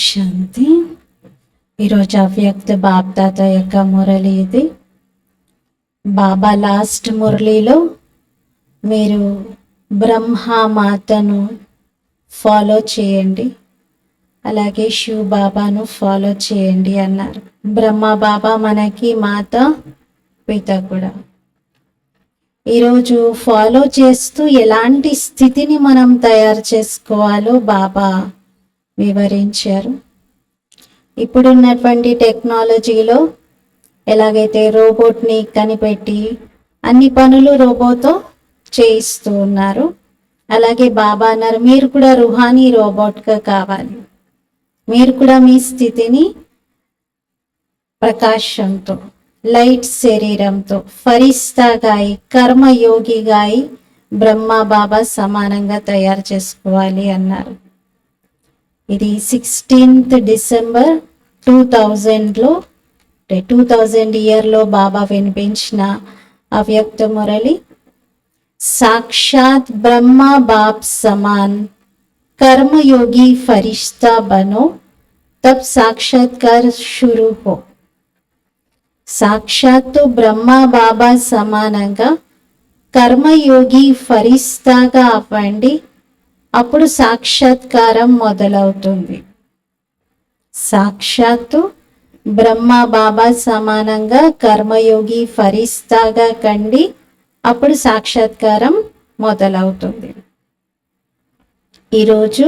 శాంతి. ఈరోజు అవ్యక్త బాప్దాత యొక్క మురళి ఇది. బాబా లాస్ట్ మురళిలో మీరు బ్రహ్మమాతను ఫాలో చేయండి, అలాగే శివ్ బాబాను ఫాలో చేయండి అన్నారు. బ్రహ్మ బాబా మనకి మాత పిత కూడా. ఈరోజు ఫాలో చేస్తూ ఎలాంటి స్థితిని మనం తయారు చేసుకోవాలో బాబా వివరించారు. ఇప్పుడున్నటువంటి టెక్నాలజీలో ఎలాగైతే రోబోట్ని కనిపెట్టి అన్ని పనులు రోబోతో చేయిస్తూ ఉన్నారు, అలాగే బాబా అన్నారు మీరు కూడా రుహానీ రోబోట్గా కావాలి. మీరు కూడా మీ స్థితిని ప్రకాశంతో, లైట్ శరీరంతో, ఫరిస్తాగా అయి, కర్మయోగిగా అయి బ్రహ్మ బాబా సమానంగా తయారు చేసుకోవాలి అన్నారు. ఇది 16th డిసెంబర్ 2000లో 2000 ఇయర్లో బాబా వినిపించిన అవ్యక్త మురళి. సాక్షాత్ బ్రహ్మ బాప్ సమాన్ कर्मयोगी फरिश्ता बनो तब साक्षात्कार शुरू हो. సాక్షాత్తు బ్రహ్మ బాబా సమానంగా కర్మయోగి ఫరిస్తాగా అవ్వండి, అప్పుడు సాక్షాత్కారం మొదలవుతుంది. సాక్షాత్తు బ్రహ్మ బాబా సమానంగా కర్మయోగి ఫరిస్తాగా కండి, అప్పుడు సాక్షాత్కారం మొదలవుతుంది. ఈరోజు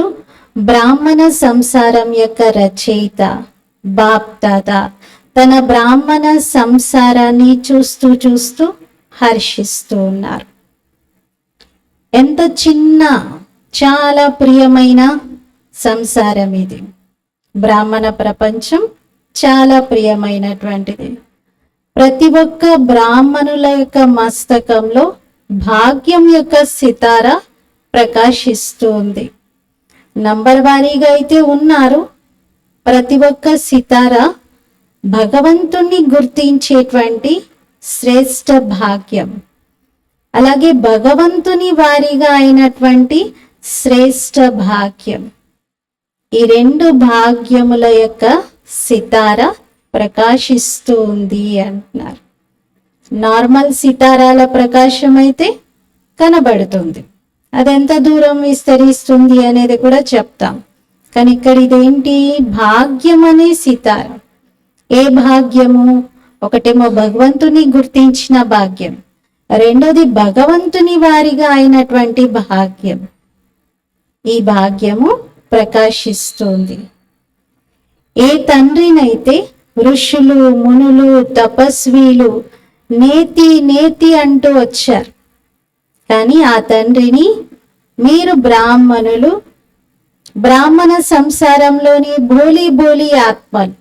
బ్రాహ్మణ సంసారం యొక్క రచయిత బాప్ దాదా తన బ్రాహ్మణ సంసారాన్ని చూస్తూ చూస్తూ హర్షిస్తూ ఉన్నారు. ఎంత చిన్న, చాలా ప్రియమైన సంసారం ఇది. బ్రాహ్మణ ప్రపంచం చాలా ప్రియమైనటువంటిది. ప్రతి ఒక్క బ్రాహ్మణుల యొక్క మస్తకంలో భాగ్యం యొక్క సితార ప్రకాశిస్తూ ఉంది. నంబర్ వారీగా అయితే ఉన్నారు. ప్రతి ఒక్క సితార భగవంతుణ్ణి గుర్తించేటువంటి శ్రేష్ఠ భాగ్యం, అలాగే భగవంతుని వారిగా అయినటువంటి శ్రేష్ఠ భాగ్యం. ఈ రెండు భాగ్యముల యొక్క సితార ప్రకాశిస్తూ ఉంది అంటున్నారు. నార్మల్ సితారాల ప్రకాశం అయితే కనబడుతుంది, అదెంత దూరం విస్తరిస్తుంది అనేది కూడా చెప్తాం. కానీ ఇక్కడ ఇదేంటి, భాగ్యం అనే సితార. ఏ భాగ్యము? ఒకటేమో భగవంతుని గుర్తించిన భాగ్యం, రెండోది భగవంతుని వారిగా అయినటువంటి భాగ్యం. ఈ భాగ్యము ప్రకాశిస్తుంది. ఏ తండ్రినైతే ఋషులు, మునులు, తపస్వీలు నేతి నేతి అంటూ వచ్చారు, కానీ ఆ తండ్రిని మీరు బ్రాహ్మణులు, బ్రాహ్మణ సంసారంలోని భోలీ భోలీ ఆత్మలు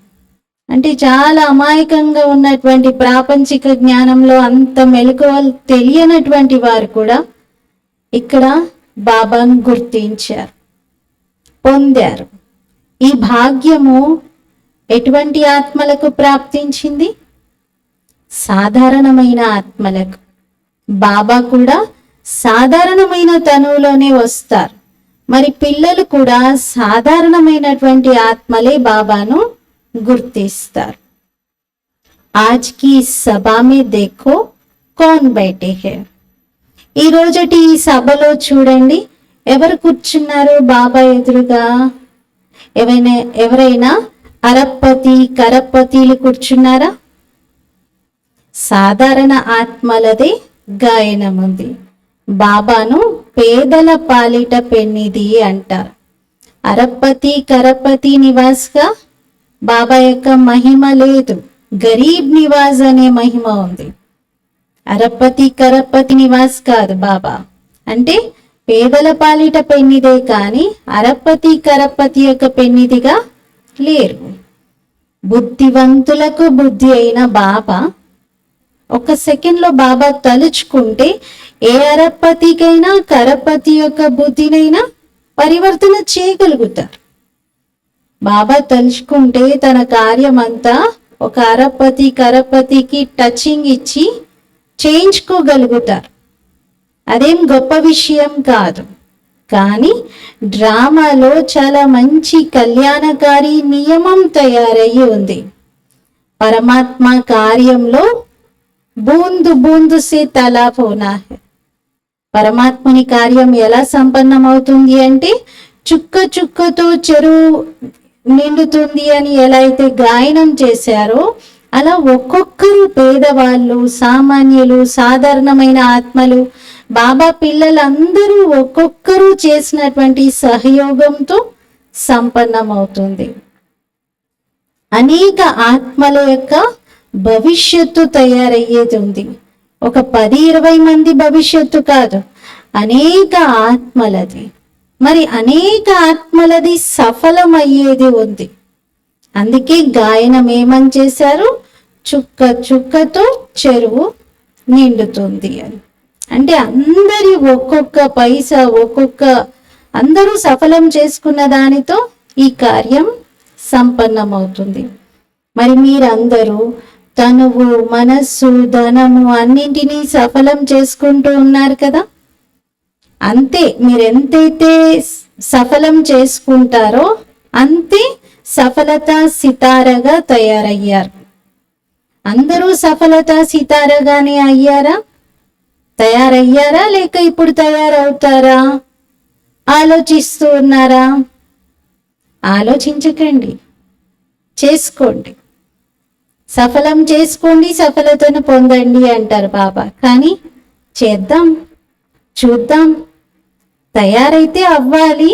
అంటే చాలా అమాయకంగా ఉన్నటువంటి, ప్రాపంచిక జ్ఞానంలో అంత మెలకువలు తెలియనటువంటి వారు కూడా ఇక్కడ బాబాను గుర్తించారు, పొందారు. ఈ భాగ్యము ఎటువంటి ఆత్మలకు ప్రాప్తించింది? సాధారణమైన ఆత్మలకు. బాబా కూడా సాధారణమైన తనువులోనే వస్తారు. మరి పిల్లలు కూడా సాధారణమైనటువంటి ఆత్మలే బాబాను గుర్తిస్తారు. ఆజ్ కి సభా మే దేఖో కౌన్ బైఠే హై. ఈ రోజటి ఈ సభలో చూడండి, ఎవరు కూర్చున్నారు బాబా ఎదురుగా? ఎవరైనా అరప్పతి, కరప్పతీలు కూర్చున్నారా? సాధారణ ఆత్మలదే గాయనం ఉంది. బాబాను పేదల పాలిట పెన్నిది అంటారు. అరప్పతి, కరప్పతి నివాస్గా బాబా యొక్క మహిమ లేదు, గరీబ్ నివాస్ అనే మహిమ ఉంది. అరప్పతి, కరప్పతి నివాస్ కాదు బాబా. అంటే పేదల పాలిట పెన్నిదే, కానీ అరప్పతి, కరప్పతి యొక్క పెన్నిదిగా లేరు. బుద్ధివంతులకు బుద్ధి అయిన బాబా ఒక సెకండ్లో బాబా తలుచుకుంటే ఏ అరప్పతికైనా కరప్పతి యొక్క బుద్ధినైనా పరివర్తన చేయగలుగుతారు. బాబా తలుచుకుంటే తన కార్యం అంతా ఒక అరప్పతి, కరప్పతికి టచింగ్ ఇచ్చి చేయించుకోగలుగుతారు. అదేం గొప్ప విషయం కాదు. కానీ డ్రామాలో చాలా మంచి కళ్యాణకారి నియమం తయారయ్యి ఉంది. పరమాత్మ కార్యంలో బూందు బూందు సే తలాబ్ హోనా హై. పరమాత్మని కార్యం ఎలా సంపన్నమవుతుంది అంటే చుక్క చుక్కతో చెరువు నిండుతుంది అని ఎలా అయితే గాయనం చేశారో అలా ఒక్కొక్కరు, పేదవాళ్ళు, సామాన్యులు, సాధారణమైన ఆత్మలు, బాబా పిల్లలందరూ ఒక్కొక్కరు చేసినటువంటి సహయోగంతో సంపన్నమవుతుంది. అనేక ఆత్మల యొక్క భవిష్యత్తు తయారయ్యేది ఉంది. ఒక 10-20 మంది భవిష్యత్తు కాదు, అనేక ఆత్మలది. మరి అనేక ఆత్మలది సఫలమయ్యేది ఉంది. అందుకే గాయనం ఏమని చేశారు? చుక్క చుక్కతో చెరువు నిండుతుంది అని. అంటే అందరి ఒక్కొక్క పైసా, అందరూ సఫలం చేసుకున్న దానితో ఈ కార్యం సంపన్నమవుతుంది. మరి మీరందరూ తనువు, మనస్సు, ధనము అన్నింటినీ సఫలం చేసుకుంటూ ఉన్నారు కదా. అంతే, మీరెంతైతే సఫలం చేసుకుంటారో అంతే సఫలత సితారగా తయారయ్యారు. అందరూ సఫలత సితారగానే తయారయ్యారా లేక ఇప్పుడు తయారవుతారా? ఆలోచిస్తూ ఉన్నారా? ఆలోచించకండి, చేసుకోండి. సఫలం చేసుకోండి, సఫలతను పొందండి అంటారు బాబా. కానీ చేద్దాం, చూద్దాం, తయారైతే అవ్వాలి.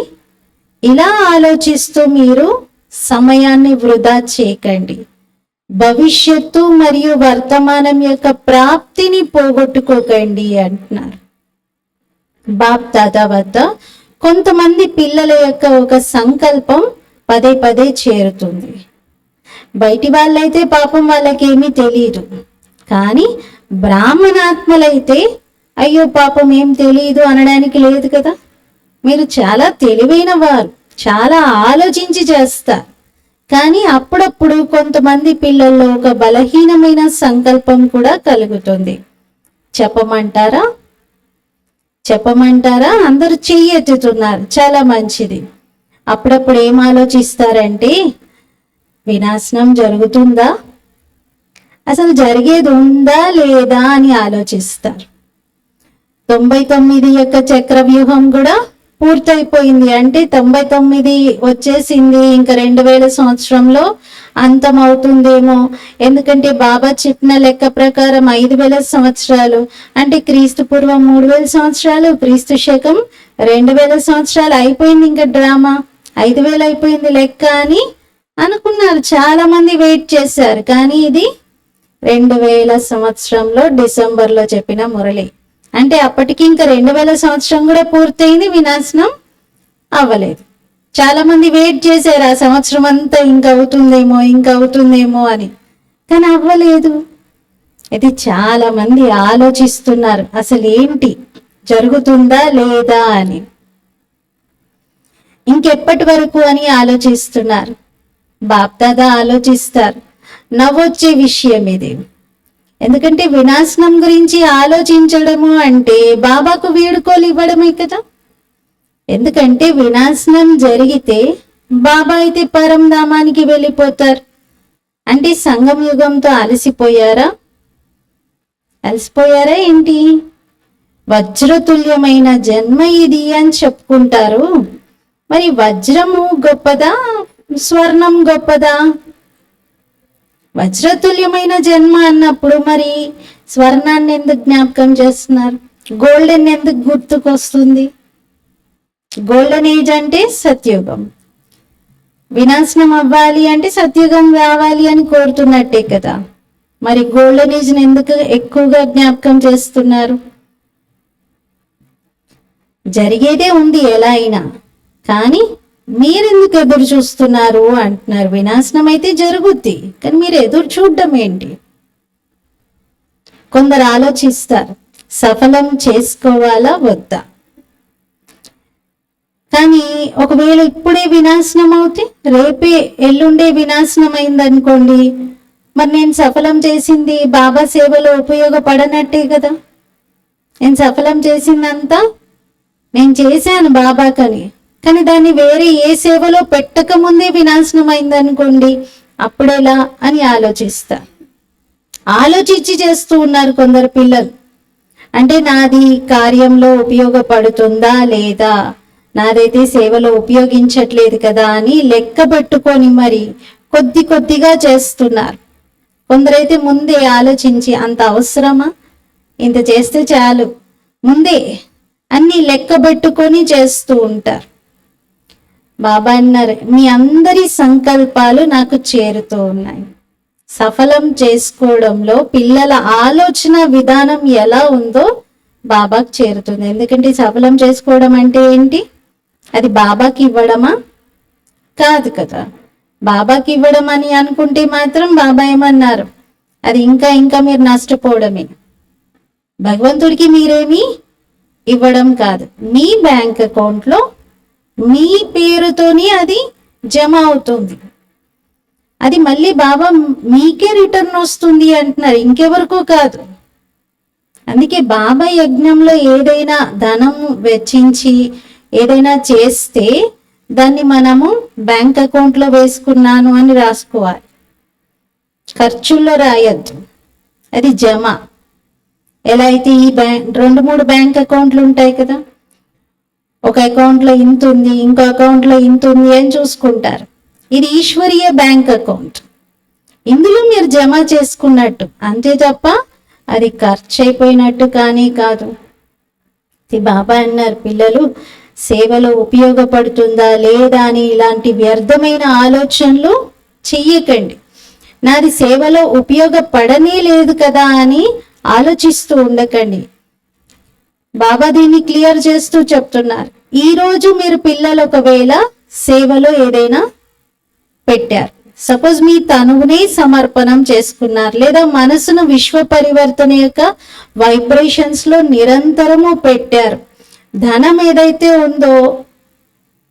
ఇలా ఆలోచిస్తూ మీరు సమయాన్ని వృధా చేయకండి. భవిష్యత్తు మరియు వర్తమానం యొక్క ప్రాప్తిని పోగొట్టుకోకండి అంటున్నారు. బాప్ దాదా వద్ద కొంతమంది పిల్లల యొక్క ఒక సంకల్పం పదే పదే చేరుతుంది. బయటి వాళ్ళైతే పాపం వాళ్ళకేమీ తెలియదు, కానీ బ్రాహ్మణాత్మలైతే అయ్యో పాపం ఏం తెలియదు అనడానికి లేదు కదా. మీరు చాలా తెలివైన వారు, చాలా ఆలోచించి చేస్తారు. కానీ అప్పుడప్పుడు కొంతమంది పిల్లల్లో ఒక బలహీనమైన సంకల్పం కూడా కలుగుతుంది. చెప్పమంటారా? అందరూ చెయ్యి ఎత్తుతున్నారు, చాలా మంచిది. అప్పుడప్పుడు ఏం ఆలోచిస్తారంటే వినాశనం జరుగుతుందా, అసలు జరిగేది ఉందా లేదా అని ఆలోచిస్తారు. 99 యొక్క చక్రవ్యూహం కూడా పూర్తయిపోయింది. అంటే 99 వచ్చేసింది, ఇంకా 2000 సంవత్సరంలో అంతం అవుతుందేమో. ఎందుకంటే బాబా చెప్పిన లెక్క ప్రకారం 5000 సంవత్సరాలు అంటే క్రీస్తు పూర్వం 3000 సంవత్సరాలు, క్రీస్తు శకం 2000 సంవత్సరాలు అయిపోయింది. ఇంకా డ్రామా 5000 అయిపోయింది లెక్క అని అనుకున్నారు. చాలా మంది వెయిట్ చేశారు. కానీ ఇది 2000 సంవత్సరంలో డిసెంబర్లో చెప్పిన మురళి. అంటే అప్పటికి ఇంకా 2000 సంవత్సరం కూడా పూర్తయింది, వినాశనం అవ్వలేదు. చాలా మంది వెయిట్ చేశారు ఆ సంవత్సరం అంతా ఇంకా అవుతుందేమో అని, కానీ అవ్వలేదు. ఇది చాలా మంది ఆలోచిస్తున్నారు అసలు ఏంటి జరుగుతుందా లేదా అని. ఇంకెప్పటి వరకు అని ఆలోచిస్తున్నారు. బాప్దాదా ఆలోచిస్తారు. నవ్వొచ్చే విషయం ఇది. ఎందుకంటే వినాశనం గురించి ఆలోచించడము అంటే బాబాకు వీడుకోలు ఇవ్వడమే కదా. ఎందుకంటే వినాశనం జరిగితే బాబా అయితే పరంధామానికి వెళ్ళిపోతారు. అంటే సంగమ యుగంతో అలసిపోయారా ఏంటి? వజ్రతుల్యమైన జన్మ ఇది అని చెప్పుకుంటారు. మరి వజ్రము గొప్పదా, స్వర్ణం గొప్పదా? వజ్రతుల్యమైన జన్మ అన్నప్పుడు మరి స్వర్ణాన్ని ఎందుకు జ్ఞాపకం చేస్తున్నారు? గోల్డెన్ ఎందుకు గుర్తుకొస్తుంది? గోల్డెన్ ఏజ్ అంటే సత్యుగం. వినాశనం అవ్వాలి అంటే సత్యుగం రావాలి అని కోరుతున్నట్టే కదా. మరి గోల్డెన్ ఏజ్ ఎందుకు ఎక్కువగా జ్ఞాపకం చేస్తున్నారు? జరిగేదే ఉంది ఎలా అయినా, కానీ మీరెందుకు ఎదురు చూస్తున్నారు అంటున్నారు. వినాశనం అయితే జరుగుద్ది, కానీ మీరు ఎదురు చూడడం ఏంటి? కొందరు ఆలోచిస్తారు సఫలం చేసుకోవాలా వద్దా. కానీ ఒకవేళ ఇప్పుడే వినాశనం అవుతే, రేపే ఎల్లుండే వినాశనం అయిందనుకోండి, మరి నేను సఫలం చేసింది బాబా సేవలో ఉపయోగపడనట్టే కదా. నేను సఫలం చేసిందంతా నేను చేశాను బాబాకని, కానీ దాన్ని వేరే ఏ సేవలో పెట్టక ముందే వినాశనం అయిందనుకోండి, అప్పుడెలా అని ఆలోచించి చేస్తూ ఉన్నారు కొందరు పిల్లలు. అంటే నాది కార్యంలో ఉపయోగపడుతుందా లేదా, నాదైతే సేవలో ఉపయోగించట్లేదు కదా అని లెక్క పెట్టుకొని మరి కొద్దిగా చేస్తున్నారు. కొందరైతే ముందే ఆలోచించి అంత అవసరమా, ఇంత చేస్తే చాలు, ముందే అన్ని లెక్క పెట్టుకొని చేస్తూ ఉంటారు. బాబా అన్నారు, మీ అందరి సంకల్పాలు నాకు చేరుతూ ఉన్నాయి. సఫలం చేసుకోవడంలో పిల్లల ఆలోచన విధానం ఎలా ఉందో బాబాకి చేరుతుంది. ఎందుకంటే సఫలం చేసుకోవడం అంటే ఏంటి? అది బాబాకి ఇవ్వడమా? కాదు కదా. బాబాకి ఇవ్వడం అని అనుకుంటే మాత్రం బాబా ఏమన్నారు, అది ఇంకా మీరు నష్టపోవడమే. భగవంతుడికి మీరేమి ఇవ్వడం కాదు, మీ బ్యాంక్ అకౌంట్లో మీ పేరుతోని అది జమ అవుతుంది. అది మళ్ళీ బాబా మీకే రిటర్న్ వస్తుంది అంటున్నారు, ఇంకెవరికో కాదు. అందుకే బాబా యజ్ఞంలో ఏదైనా ధనం వెచ్చించి ఏదైనా చేస్తే దాన్ని మనము బ్యాంక్ అకౌంట్లో వేసుకున్నాను అని రాసుకోవాలి, ఖర్చుల్లో రాయొద్దు. అది జమ. ఎలా అయితే ఈ 2-3 బ్యాంక్ అకౌంట్లు ఉంటాయి కదా, ఒక అకౌంట్లో ఇంత ఉంది, ఇంకో అకౌంట్లో ఇంత ఉంది అని చూసుకుంటారు. ఇది ఈశ్వరీయ బ్యాంక్ అకౌంట్, ఇందులో మీరు జమ చేసుకున్నట్టు అంతే తప్ప అది ఖర్చు అయిపోయినట్టు కానీ కాదు. బాబా అన్నారు, పిల్లలు సేవలో ఉపయోగపడుతుందా లేదా అని ఇలాంటి వ్యర్థమైన ఆలోచనలు చెయ్యకండి. నాది సేవలో ఉపయోగపడనే లేదు కదా అని ఆలోచిస్తూ ఉండకండి. బాబా దీన్ని క్లియర్ చేస్తూ చెప్తున్నారు. ఈరోజు మీరు పిల్లలు ఒకవేళ సేవలో ఏదైనా పెట్టారు, సపోజ్ మీ తనువునే సమర్పణం చేసుకున్నారు, లేదా మనసును విశ్వ పరివర్తన యొక్క వైబ్రేషన్స్ లో నిరంతరము పెట్టారు. ధనం ఏదైతే ఉందో,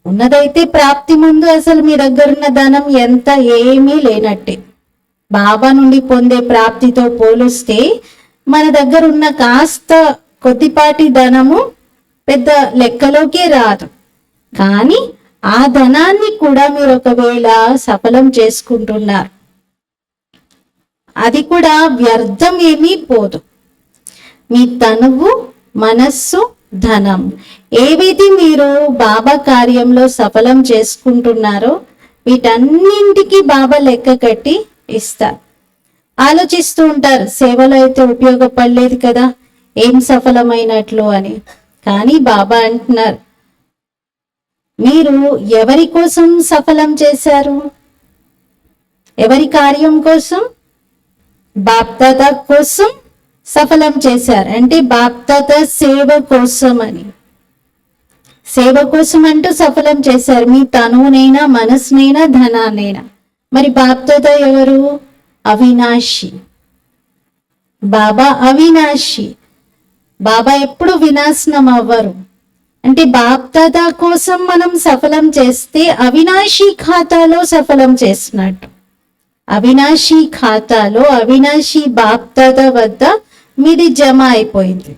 ఉన్నదైతే ప్రాప్తి ముందు అసలు మీ దగ్గర ఉన్న ధనం ఎంత ఏమీ లేనట్టే. బాబా నుండి పొందే ప్రాప్తితో పోలిస్తే మన దగ్గర ఉన్న కాస్త కొద్దిపాటి ధనము పెద్ద లెక్కలోకే రాదు. కానీ ఆ ధనాన్ని కూడా మీరు ఒకవేళ సఫలం చేసుకుంటున్నారు, అది కూడా వ్యర్థం ఏమీ పోదు. మీ తనువు, మనస్సు, ధనం ఏవైతే మీరు బాబా కార్యంలో సఫలం చేసుకుంటున్నారో వీటన్నింటికి బాబా లెక్క కట్టి ఇస్తారు. ఆలోచిస్తూ ఉంటారు, సేవలో అయితే ఉపయోగపడలేదు కదా, ఏం సఫలమైనట్లు అని. కానీ బాబా అంటున్నారు, మీరు ఎవరి కోసం సఫలం చేశారు? ఎవరి కార్యం కోసం? బాప్దాదా కోసం సఫలం చేశారు. అంటే బాప్దాదా సేవ కోసం అని, సేవ కోసం అంటూ సఫలం చేశారు. మీ తనువునైనా, మనసునైనా, ధనాన్నైనా. మరి బాప్దాదా ఎవరు? అవినాశి. బాబా అవినాశి. బాబా ఎప్పుడు వినాశనం అవ్వరు. అంటే బాప్దాదా కోసం మనం సఫలం చేస్తే అవినాశి ఖాతాలో సఫలం చేసినట్టు. అవినాశి ఖాతాలో, అవినాశి బాప్దాదా వద్ద మీది జమ అయిపోయింది.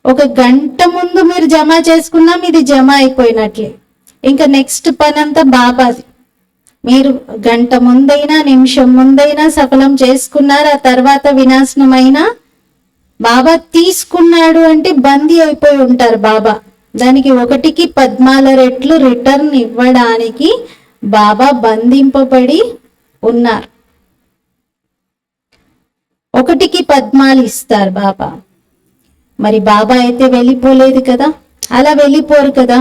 1 గంట ముందు మీరు జమ చేసుకున్నా మీది జమ అయిపోయినట్లే. ఇంకా నెక్స్ట్ పని అంతా బాబాది. మీరు గంట ముందైనా, నిమిషం ముందైనా సఫలం చేసుకున్నారు, ఆ తర్వాత వినాశనమైనా బాబా తీసుకున్నాడు అంటే బందీ అయిపోయి ఉంటారు బాబా. దానికి 1కి 14 రెట్లు రిటర్న్ ఇవ్వడానికి బాబా బంధింపబడి ఉన్నారు. 1కి 14 ఇస్తారు బాబా. మరి బాబా అయితే వెళ్ళిపోలేదు కదా, అలా వెళ్ళిపోరు కదా.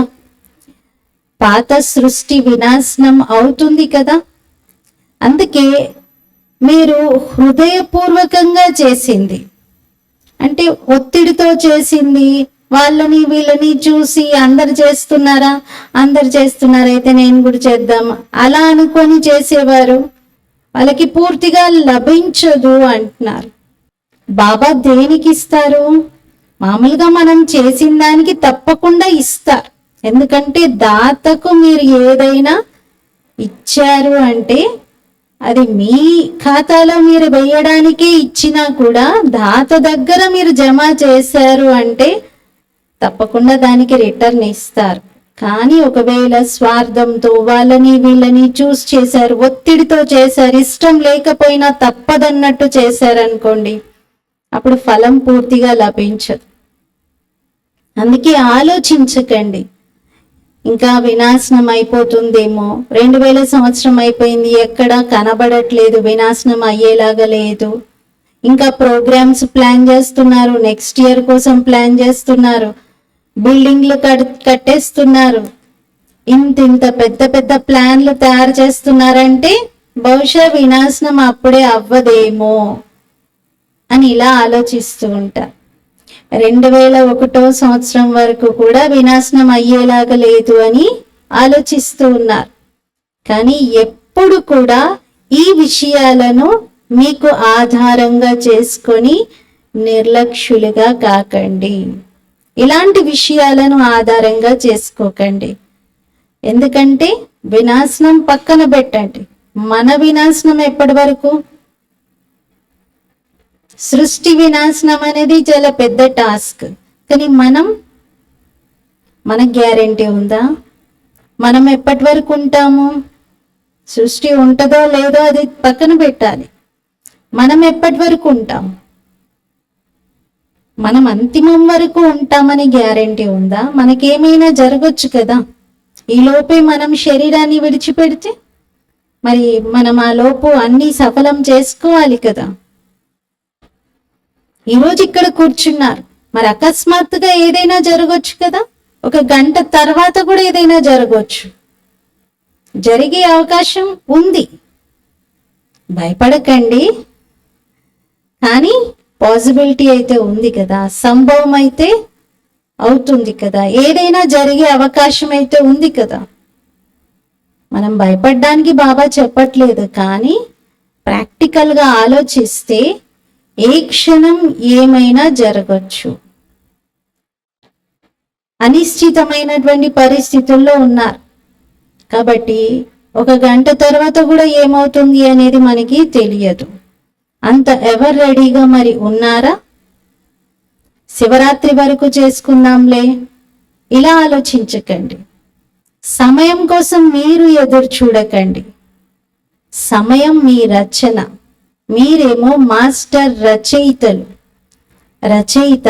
పాత సృష్టి వినాశనం అవుతుంది కదా. అందుకే మీరు హృదయపూర్వకంగా చేసింది, అంటే ఒత్తిడితో చేసింది, వాళ్ళని వీళ్ళని చూసి అందరు చేస్తున్నారా, అందరు చేస్తున్నారైతే నేను కూడా చేద్దాం అలా అనుకొని చేసేవారు, వాళ్ళకి పూర్తిగా లభించదు అంటున్నారు. బాబా దేనికి ఇస్తారు? మామూలుగా మనం చేసిన దానికి తప్పకుండా ఇస్తారు. ఎందుకంటే దాతకు మీరు ఏదైనా ఇచ్చారు అంటే అది మీ ఖాతాలో మీరు వేయడానికే ఇచ్చినా కూడా దాత దగ్గర మీరు జమ చేశారు అంటే తప్పకుండా దానికి రిటర్న్ ఇస్తారు. కానీ ఒకవేళ స్వార్థంతో వాళ్ళని వీళ్ళని చూస్ చేశారు, ఒత్తిడితో చేశారు, ఇష్టం లేకపోయినా తప్పదన్నట్టు చేశారనుకోండి, అప్పుడు ఫలం పూర్తిగా లభించదు. అందుకే ఆలోచించకండి, ఇంకా వినాశనం అయిపోతుందేమో, 2000 సంవత్సరం అయిపోయింది, ఎక్కడా కనబడట్లేదు, వినాశనం అయ్యేలాగా లేదు, ఇంకా ప్రోగ్రామ్స్ ప్లాన్ చేస్తున్నారు, నెక్స్ట్ ఇయర్ కోసం ప్లాన్ చేస్తున్నారు, బిల్డింగ్లు కట్టేస్తున్నారు, ఇంత పెద్ద పెద్ద ప్లాన్లు తయారు చేస్తున్నారంటే బహుశా వినాశనం అప్పుడే అవ్వదేమో అని ఇలా ఆలోచిస్తూ ఉంటారు. 2001 సంవత్సరం వరకు కూడా వినాశనం అయ్యేలాగా లేదు అని ఆలోచిస్తూ ఉన్నారు. కానీ ఎప్పుడు కూడా ఈ విషయాలను మీకు ఆధారంగా చేసుకొని నిర్లక్ష్యులుగా కాకండి. ఇలాంటి విషయాలను ఆధారంగా చేసుకోకండి. ఎందుకంటే వినాశనం పక్కన పెట్టండి, మన వినాశనం ఎప్పటి వరకు? సృష్టి వినాశనం అనేది చాలా పెద్ద టాస్క్. కానీ మన గ్యారెంటీ ఉందా? మనం ఎప్పటి వరకు ఉంటాము? సృష్టి ఉంటుందో లేదో అది పక్కన పెట్టాలి. మనం ఎప్పటి వరకు ఉంటాం? మనం అంతిమం వరకు ఉంటామని గ్యారెంటీ ఉందా? మనకేమైనా జరగచ్చు కదా. ఈ లోపే మనం శరీరాన్ని విడిచిపెడితే మరి మనం ఆ లోపు అన్ని సఫలం చేసుకోవాలి కదా. ఈరోజు ఇక్కడ కూర్చున్నారు, మరి అకస్మాత్తుగా ఏదైనా జరగచ్చు కదా. 1 గంట తర్వాత కూడా ఏదైనా జరగవచ్చు, జరిగే అవకాశం ఉంది. భయపడకండి, కానీ పాసిబిలిటీ అయితే ఉంది కదా, సంభవం అయితే అవుతుంది కదా, ఏదైనా జరిగే అవకాశం అయితే ఉంది కదా. మనం భయపడడానికి బాబా చెప్పట్లేదు, కానీ ప్రాక్టికల్గా ఆలోచిస్తే ఏ క్షణం ఏమైనా జరగచ్చు. అనిశ్చితమైనటువంటి పరిస్థితుల్లో ఉన్నారు కాబట్టి 1 గంట తర్వాత కూడా ఏమవుతుంది అనేది మనకి తెలియదు. అంత ఎవరు రెడీగా మరి ఉన్నారా? శివరాత్రి వరకు చేసుకుందాంలే ఇలా ఆలోచించకండి. సమయం కోసం మీరు ఎదురు చూడకండి. సమయం మీ రచన, మీరేమో మాస్టర్ రచయితలు. రచయిత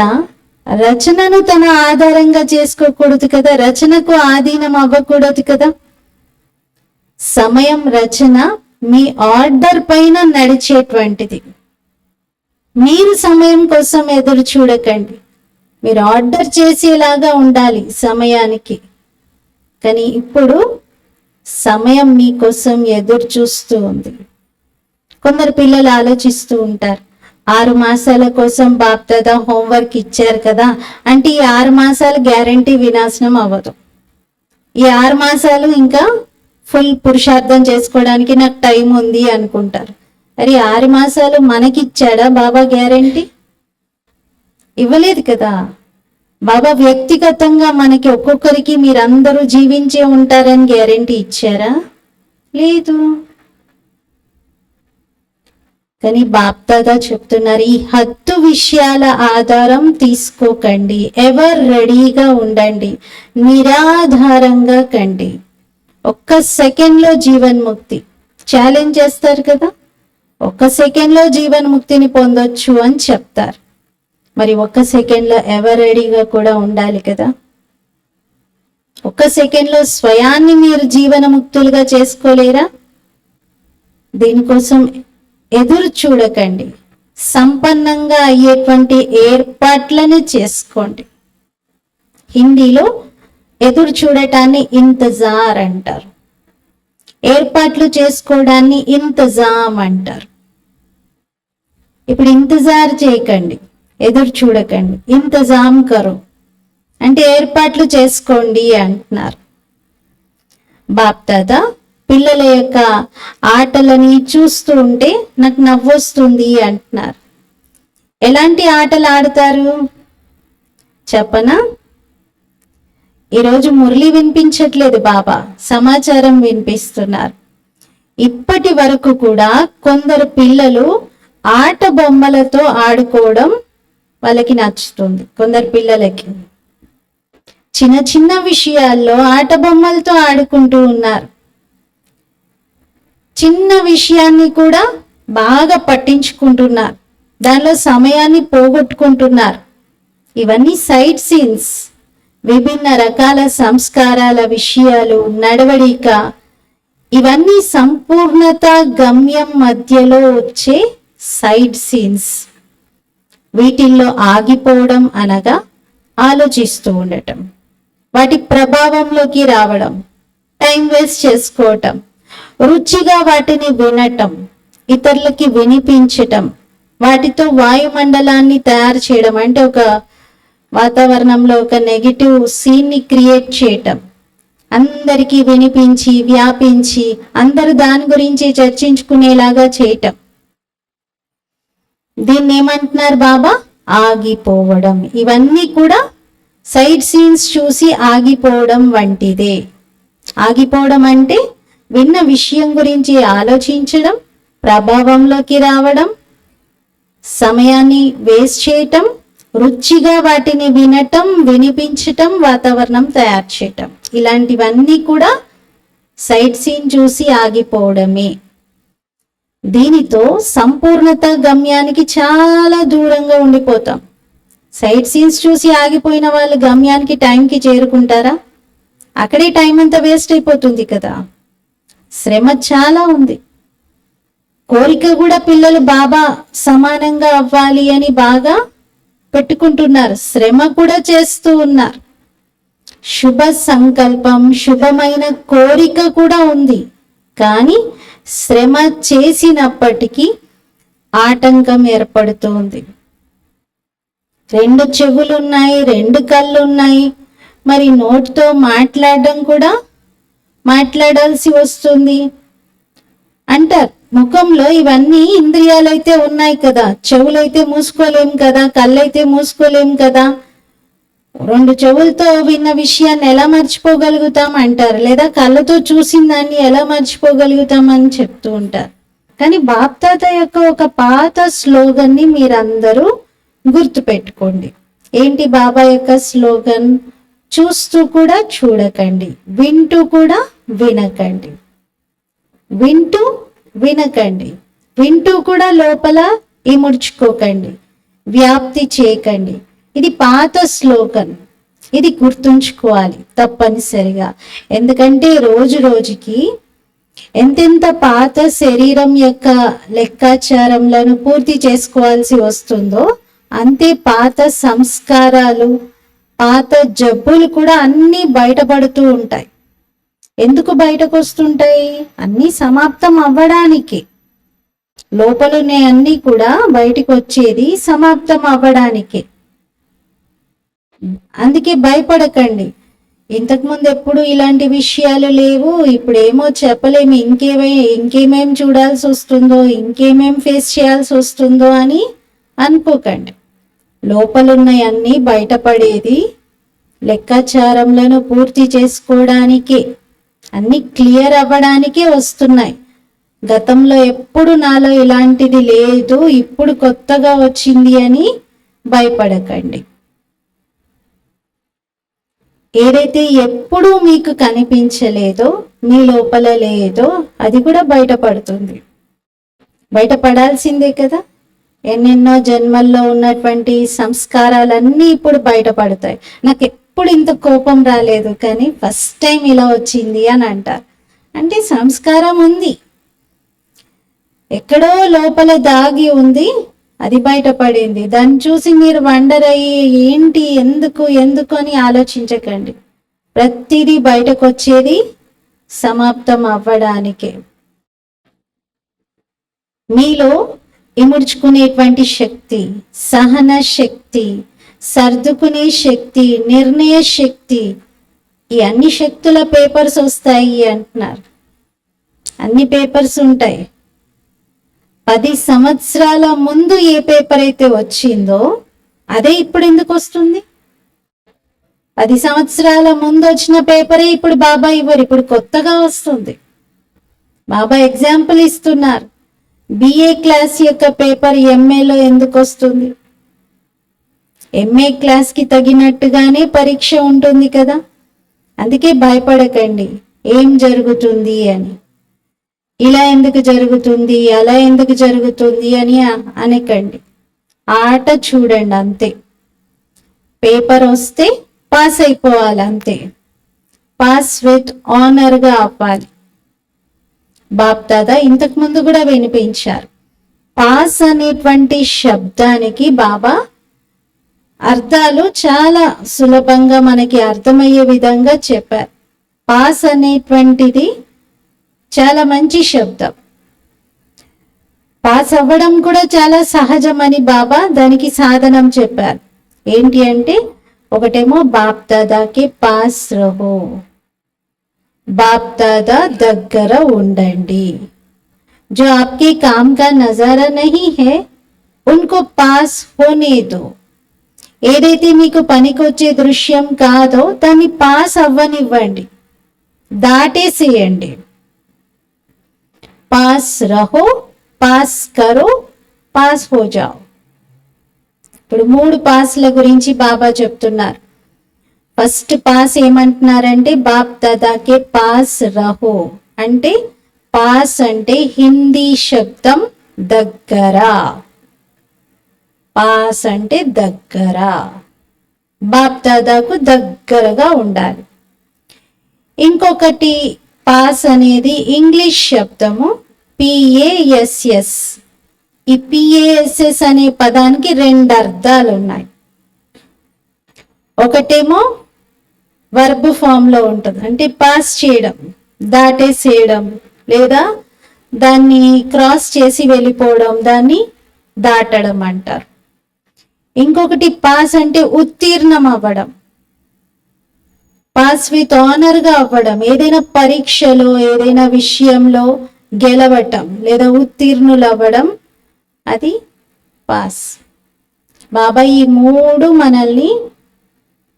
రచనను తన ఆధారంగా చేసుకోకూడదు కదా, రచనకు ఆధీనం అవ్వకూడదు కదా. సమయం రచన మీ ఆర్డర్ పైన నడిచేటువంటిది. మీరు సమయం కోసం ఎదురు చూడకండి, మీరు ఆర్డర్ చేసేలాగా ఉండాలి సమయానికి. కానీ ఇప్పుడు సమయం మీకోసం ఎదురు చూస్తూ ఉంది. కొందరు పిల్లలు ఆలోచిస్తూ ఉంటారు, 6 మాసాల కోసం బాప్దాదా హోంవర్క్ ఇచ్చారు కదా, అంటే ఈ 6 మాసాలు గ్యారంటీ వినాశనం అవ్వదు. ఈ 6 మాసాలు ఇంకా ఫుల్ పురుషార్థం చేసుకోవడానికి నాకు టైం ఉంది అనుకుంటారు. మరి 6 మాసాలు మనకిచ్చాడా బాబా గ్యారంటీ? ఇవ్వలేదు కదా. బాబా వ్యక్తిగతంగా మనకి ఒక్కొక్కరికి మీరందరూ జీవించే ఉంటారని గ్యారంటీ ఇచ్చారా? లేదు. కానీ బాప్దాదా చెప్తున్నారు, ఈ 10 విషయాల ఆధారం తీసుకోకండి, ఎవర్ రెడీగా ఉండండి, నిరాధారంగా కండి. 1 సెకండ్లో జీవన్ముక్తి ఛాలెంజ్ చేస్తారు కదా, 1 సెకండ్లో జీవన్ముక్తిని పొందొచ్చు అని చెప్తారు. మరి 1 సెకండ్లో ఎవర్ రెడీగా కూడా ఉండాలి కదా. 1 సెకండ్లో స్వయాన్ని మీరు జీవనముక్తులుగా చేసుకోలేరా? దీనికోసం ఎదురు చూడకండి, సంపన్నంగా అయ్యేటువంటి ఏర్పాట్లను చేసుకోండి. హిందీలో ఎదురు చూడటాన్ని ఇంతజార్ అంటారు, ఏర్పాట్లు చేసుకోవడాన్ని ఇంతజాం అంటారు. ఇప్పుడు ఇంతజార్ చేయకండి, ఎదురు చూడకండి, ఇంతజాం కరో అంటే ఏర్పాట్లు చేసుకోండి అంటున్నారు. బాప్దాదా పిల్లల యొక్క ఆటలని చూస్తూ ఉంటే నాకు నవ్వొస్తుంది అంటున్నారు. ఎలాంటి ఆటలు ఆడతారు చెప్పనా? ఈరోజు మురళి వినిపించట్లేదు బాబా, సమాచారం వినిపిస్తున్నారు. ఇప్పటి వరకు కూడా కొందరు పిల్లలు ఆట బొమ్మలతో ఆడుకోవడం వాళ్ళకి నచ్చుతుంది. కొందరు పిల్లలకి చిన్న చిన్న విషయాల్లో ఆట బొమ్మలతో ఆడుకుంటూ ఉన్నారు. చిన్న విషయాన్ని కూడా బాగా పట్టించుకుంటున్నారు, దానిలో సమయాన్ని పోగొట్టుకుంటున్నారు. ఇవన్నీ సైట్ సీన్స్. విభిన్న రకాల సంస్కారాల విషయాలు, నడవడిక, ఇవన్నీ సంపూర్ణత గమ్యం మధ్యలో వచ్చే సైడ్ సీన్స్. వీటిల్లో ఆగిపోవడం అనగా ఆలోచిస్తూ ఉండటం, వాటి ప్రభావంలోకి రావడం, టైం వేస్ట్ చేసుకోవటం, రుచిగా వాటిని వినటం, ఇతరులకి వినిపించటం, వాటితో వాయుమండలాన్ని తయారు చేయడం, అంటే ఒక వాతావరణంలో ఒక నెగిటివ్ సీన్ని క్రియేట్ చేయటం, అందరికీ వినిపించి వ్యాపించి అందరూ దాని గురించి చర్చించుకునేలాగా చేయటం. దీన్ని ఏమంటున్నారు బాబా? ఆగిపోవడం. ఇవన్నీ కూడా సైడ్ సీన్స్ చూసి ఆగిపోవడం వంటిదే. ఆగిపోవడం అంటే విన్న విషయం గురించి ఆలోచించడం, ప్రభావంలోకి రావడం, సమయాన్ని వేస్ట్ చేయటం, రుచిగా వాటిని వినటం, వినిపించటం, వాతావరణం తయారు చేయటం, ఇలాంటివన్నీ కూడా సైట్ సీన్ చూసి ఆగిపోవడమే. దీనితో సంపూర్ణత గమ్యానికి చాలా దూరంగా ఉండిపోతాం. సైట్ సీన్స్ చూసి ఆగిపోయిన వాళ్ళు గమ్యానికి టైంకి చేరుకుంటారా? అక్కడే టైం అంతా వేస్ట్ అయిపోతుంది కదా. శ్రమ చాలా ఉంది. కోరిక కూడా పిల్లలు బాబా సమానంగా అవ్వాలి అని బాగా పెట్టుకుంటున్నారు, శ్రమ కూడా చేస్తూ ఉన్నారు. శుభ సంకల్పం, శుభమైన కోరిక కూడా ఉంది, కానీ శ్రమ చేసినప్పటికీ ఆటంకం ఏర్పడుతుంది. 2 చెవులు ఉన్నాయి, 2 కళ్ళు ఉన్నాయి, మరి నోటితో మాట్లాడడం కూడా మాట్లాడాల్సి వస్తుంది అంటారు. ముఖంలో ఇవన్నీ ఇంద్రియాలైతే ఉన్నాయి కదా, చెవులైతే మూసుకోలేం కదా, కళ్ళైతే మూసుకోలేం కదా. 2 చెవులతో విన్న విషయాన్ని ఎలా మర్చిపోగలుగుతాం అంటారు, లేదా కళ్ళతో చూసిన దాన్ని ఎలా మర్చిపోగలుగుతాం అని చెప్తూ ఉంటారు. కానీ బాప్తాత యొక్క ఒక పాత స్లోగన్ని మీరందరూ గుర్తుపెట్టుకోండి. ఏంటి బాబా యొక్క స్లోగన్? చూస్తూ కూడా చూడకండి, వింటూ కూడా వినకండి. వింటూ వినకండి, వింటూ కూడా లోపల ఇముడ్చుకోకండి, వ్యాప్తి చేయకండి. ఇది పాత స్లోగన్, ఇది గుర్తుంచుకోవాలి తప్పనిసరిగా. ఎందుకంటే రోజు రోజుకి ఎంతెంత పాత శరీరం యొక్క లెక్కాచారంలను పూర్తి చేసుకోవాల్సి వస్తుందో అంతే పాత సంస్కారాలు, పాత జబ్బులు కూడా అన్నీ బయటపడుతూ ఉంటాయి. ఎందుకు బయటకు వస్తుంటాయి? అన్నీ సమాప్తం అవ్వడానికి. లోపలనే అన్నీ కూడా బయటికి వచ్చేది సమాప్తం అవ్వడానికి. అందుకే భయపడకండి. ఇంతకుముందు ఎప్పుడు ఇలాంటి విషయాలు లేవు, ఇప్పుడేమో చెప్పలేము, ఇంకేమేం చూడాల్సి వస్తుందో, ఇంకేమేం ఫేస్ చేయాల్సి వస్తుందో అని అనుకోకండి. లోపలున్నవన్నీ బయటపడేది లెక్కాచారంలను పూర్తి చేసుకోవడానికే, అన్ని క్లియర్ అవ్వడానికే వస్తున్నాయి. గతంలో ఎప్పుడు నాలో ఇలాంటిది లేదు, ఇప్పుడు కొత్తగా వచ్చింది అని భయపడకండి. ఏదైతే ఎప్పుడూ మీకు కనిపించలేదో, మీ లోపల లేదో, అది కూడా బయటపడుతుంది. బయటపడాల్సిందే కదా. ఎన్నెన్నో జన్మల్లో ఉన్నటువంటి సంస్కారాలన్నీ ఇప్పుడు బయటపడతాయి. నాకు ఎప్పుడు ఇంత కోపం రాలేదు, కానీ ఫస్ట్ టైం ఇలా వచ్చింది అని అంటారు. అంటే సంస్కారం ఉంది, ఎక్కడో లోపల దాగి ఉంది, అది బయటపడింది. దాన్ని చూసి మీరు వండర్ అయ్యి ఏంటి, ఎందుకు అని ఆలోచించకండి. ప్రతిదీ బయటకు వచ్చేది సమాప్తం అవ్వడానికే. మీలో ఇముడ్చుకునేటువంటి శక్తి, సహన శక్తి, సర్దుకునే శక్తి, నిర్ణయ శక్తి, ఈ అన్ని శక్తుల పేపర్స్ వస్తాయి అంటున్నారు. అన్ని పేపర్స్ ఉంటాయి. 10 సంవత్సరాల ముందు ఏ పేపర్ అయితే వచ్చిందో అదే ఇప్పుడు ఎందుకు వస్తుంది? 10 సంవత్సరాల ముందు వచ్చిన పేపరే ఇప్పుడు బాబా ఇవ్వరు, ఇప్పుడు కొత్తగా వస్తుంది. బాబా ఎగ్జాంపుల్ ఇస్తున్నారు. BA క్లాస్ యొక్క పేపర్ MAలో ఎందుకు వస్తుంది? ఎంఏ క్లాస్కి తగినట్టుగానే పరీక్ష ఉంటుంది కదా. అందుకే భయపడకండి ఏం జరుగుతుంది అని, ఇలా ఎందుకు జరుగుతుంది అలా ఎందుకు జరుగుతుంది అని అనకండి. ఆట చూడండి అంతే. పేపర్ వస్తే పాస్ అయిపోవాలి అంతే. పాస్ విత్ ఆనర్గా అవ్వాలి. బాప్ దాదా ఇంతకు ముందు కూడా వినిపించారు. పాస్ అనేటువంటి శబ్దానికి బాబా అర్థాలు చాలా సులభంగా మనకి అర్థమయ్యే విధంగా చెప్పారు. పాస్ అనేటువంటిది చాలా మంచి శబ్దం. పాస్ అవ్వడం కూడా చాలా సహజమని బాబా దానికి సాధనం చెప్పారు. ఏంటి అంటే, ఒకటేమో బాప్ దాదాకి పాస్ రహో, బాప్ దాదా దగ్గర ఉండండి. जो आपके काम का नजारा नहीं है उनको पास होने दो. ఏదైతే మీకు పనికొచ్చే దృశ్యం కాదో దాన్ని పాస్ అవ్వనివ్వండి, దాటేసేయండి. పాస్ రహో, పాస్ కరో, పాస్ హో జాओ. ఇప్పుడు 3 పాస్ల గురించి బాబా చెప్తున్నారు. ఫస్ట్ పాస్ ఏమంటున్నారంటే, బాప్ దాదాకే పాస్ రహో అంటే, పాస్ అంటే హిందీ శబ్దం దగ్గర. పాస్ అంటే దగ్గర, బాప్ దాదాకు దగ్గరగా ఉండాలి. ఇంకొకటి పాస్ అనేది ఇంగ్లీష్ శబ్దము పిఏఎస్ఎస్. ఈ పిఏఎస్ఎస్ అనే పదానికి 2 అర్థాలు ఉన్నాయి. ఒకటేమో వర్బ్ ఫామ్ లో ఉంటుంది, అంటే పాస్ చేయడం, దాటేసేయడం, లేదా దాన్ని క్రాస్ చేసి వెళ్ళిపోవడం, దాన్ని దాటడం అంటారు. ఇంకొకటి పాస్ అంటే ఉత్తీర్ణం అవ్వడం, పాస్ విత్ ఆనర్గా అవ్వడం. ఏదైనా పరీక్షలో ఏదైనా విషయంలో గెలవటం లేదా ఉత్తీర్ణులు అవ్వడం, అది పాస్. బాబా ఈ 3 మనల్ని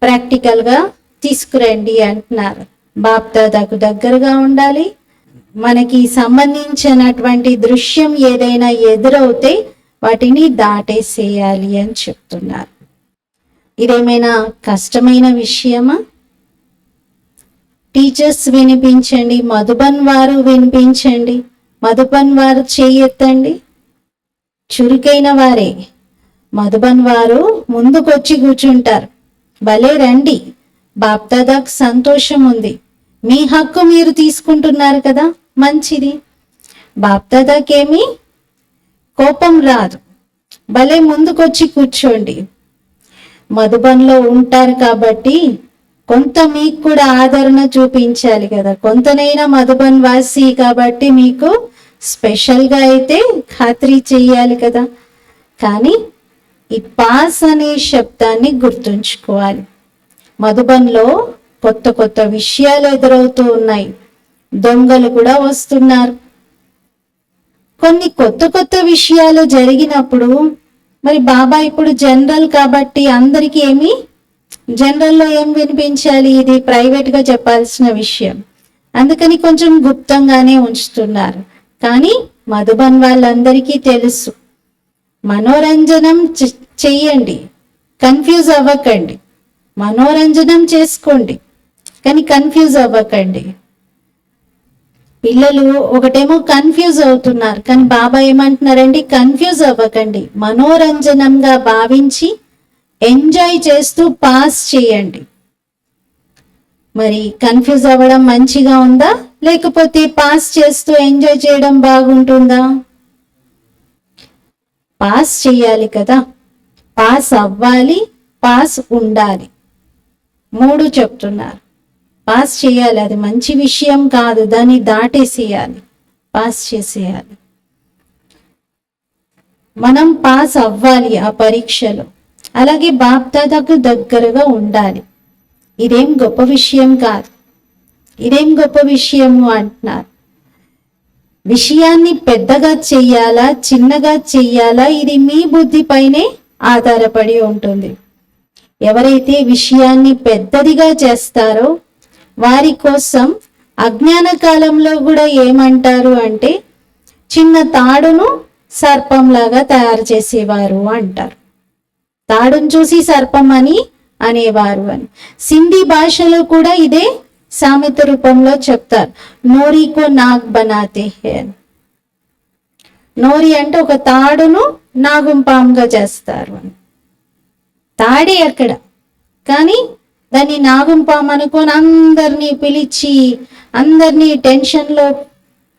ప్రాక్టికల్గా తీసుకురండి అంటున్నారు. బాప్ దాదాకు దగ్గరగా ఉండాలి. మనకి సంబంధించినటువంటి దృశ్యం ఏదైనా ఎదురవుతే వాటిని దాటేసేయాలి అని చెప్తున్నారు. ఇదేమైనా కష్టమైన విషయమా? టీచర్స్ వినిపించండి, మధుబన్ వారు వినిపించండి. మధుబన్ వారు చేయెత్తండి. చురుకైన వారే మధుబన్ వారు ముందుకొచ్చి కూర్చుంటారు. భలే రండి, బాప్ దాదాకు సంతోషం ఉంది, మీ హక్కు మీరు తీసుకుంటున్నారు కదా, మంచిది. బాప్ దాదాకేమీ కోపం రాదు. భలే ముందుకొచ్చి కూర్చోండి. మధుబన్లో ఉంటారు కాబట్టి కొంత మీకు కూడా ఆదరణ చూపించాలి కదా. కొంతనైనా మధుబన్ వాసి కాబట్టి మీకు స్పెషల్గా అయితే ఖాతరీ చెయ్యాలి కదా. కానీ ఈ పాస్ అనే శబ్దాన్ని గుర్తుంచుకోవాలి. మధుబన్లో కొత్త కొత్త విషయాలు ఎదురవుతూ ఉన్నాయి. దొంగలు కూడా వస్తున్నారు. కొన్ని కొత్త కొత్త విషయాలు జరిగినప్పుడు మరి బాబా ఇప్పుడు జనరల్ కాబట్టి అందరికీ ఏమి జనరల్లో ఏం వినిపించాలి, ఇది ప్రైవేట్గా చెప్పాల్సిన విషయం. అందుకని కొంచెం గుప్తంగానే ఉంచుతున్నారు. కానీ మధుబన్ వాళ్ళందరికీ తెలుసు. మనోరంజనం చెయ్యండి, కన్ఫ్యూజ్ అవ్వకండి. మనోరంజనం చేసుకోండి కానీ కన్ఫ్యూజ్ అవ్వకండి. పిల్లలు ఒకటేమో కన్ఫ్యూజ్ అవుతున్నారు, కానీ బాబా ఏమంటున్నారండి, కన్ఫ్యూజ్ అవ్వకండి, మనోరంజనంగా భావించి ఎంజాయ్ చేస్తూ పాస్ చేయండి. మరి కన్ఫ్యూజ్ అవ్వడం మంచిగా ఉందా, లేకపోతే పాస్ చేస్తూ ఎంజాయ్ చేయడం బాగుంటుందా? పాస్ చేయాలి కదా, పాస్ అవ్వాలి, పాస్ ఉండాలి. 3 చెప్తున్నారు. పాస్ చేయాలి, అది మంచి విషయం కాదు, దాన్ని దాటేసేయాలి, పాస్ చేసేయాలి. మనం పాస్ అవ్వాలి ఆ పరీక్షలో. అలాగే బాప్ దాదాకు దగ్గరగా ఉండాలి. ఇదేం గొప్ప విషయం కాదు. ఇదేం గొప్ప విషయము అంటున్నారు. విషయాన్ని పెద్దగా చెయ్యాలా చిన్నగా చెయ్యాలా, ఇది మీ బుద్ధిపైనే ఆధారపడి ఉంటుంది. ఎవరైతే విషయాన్ని పెద్దదిగా చేస్తారో వారి కోసం అజ్ఞాన కాలంలో కూడా ఏమంటారు అంటే, చిన్న తాడును సర్పంలాగా తయారు చేసేవారు అంటారు. తాడును చూసి సర్పం అని అనేవారు అని. సింధీ భాషలో కూడా ఇదే సామెత రూపంలో చెప్తారు, నోరీకో నాగ్ బనాతే హే అని. నోరి అంటే ఒక తాడును నాగుంపాముగా చేస్తారు అని. తాడే అక్కడ, కానీ దాన్ని నాగుంపాము అనుకొని అందరినీ పిలిచి అందరినీ టెన్షన్లో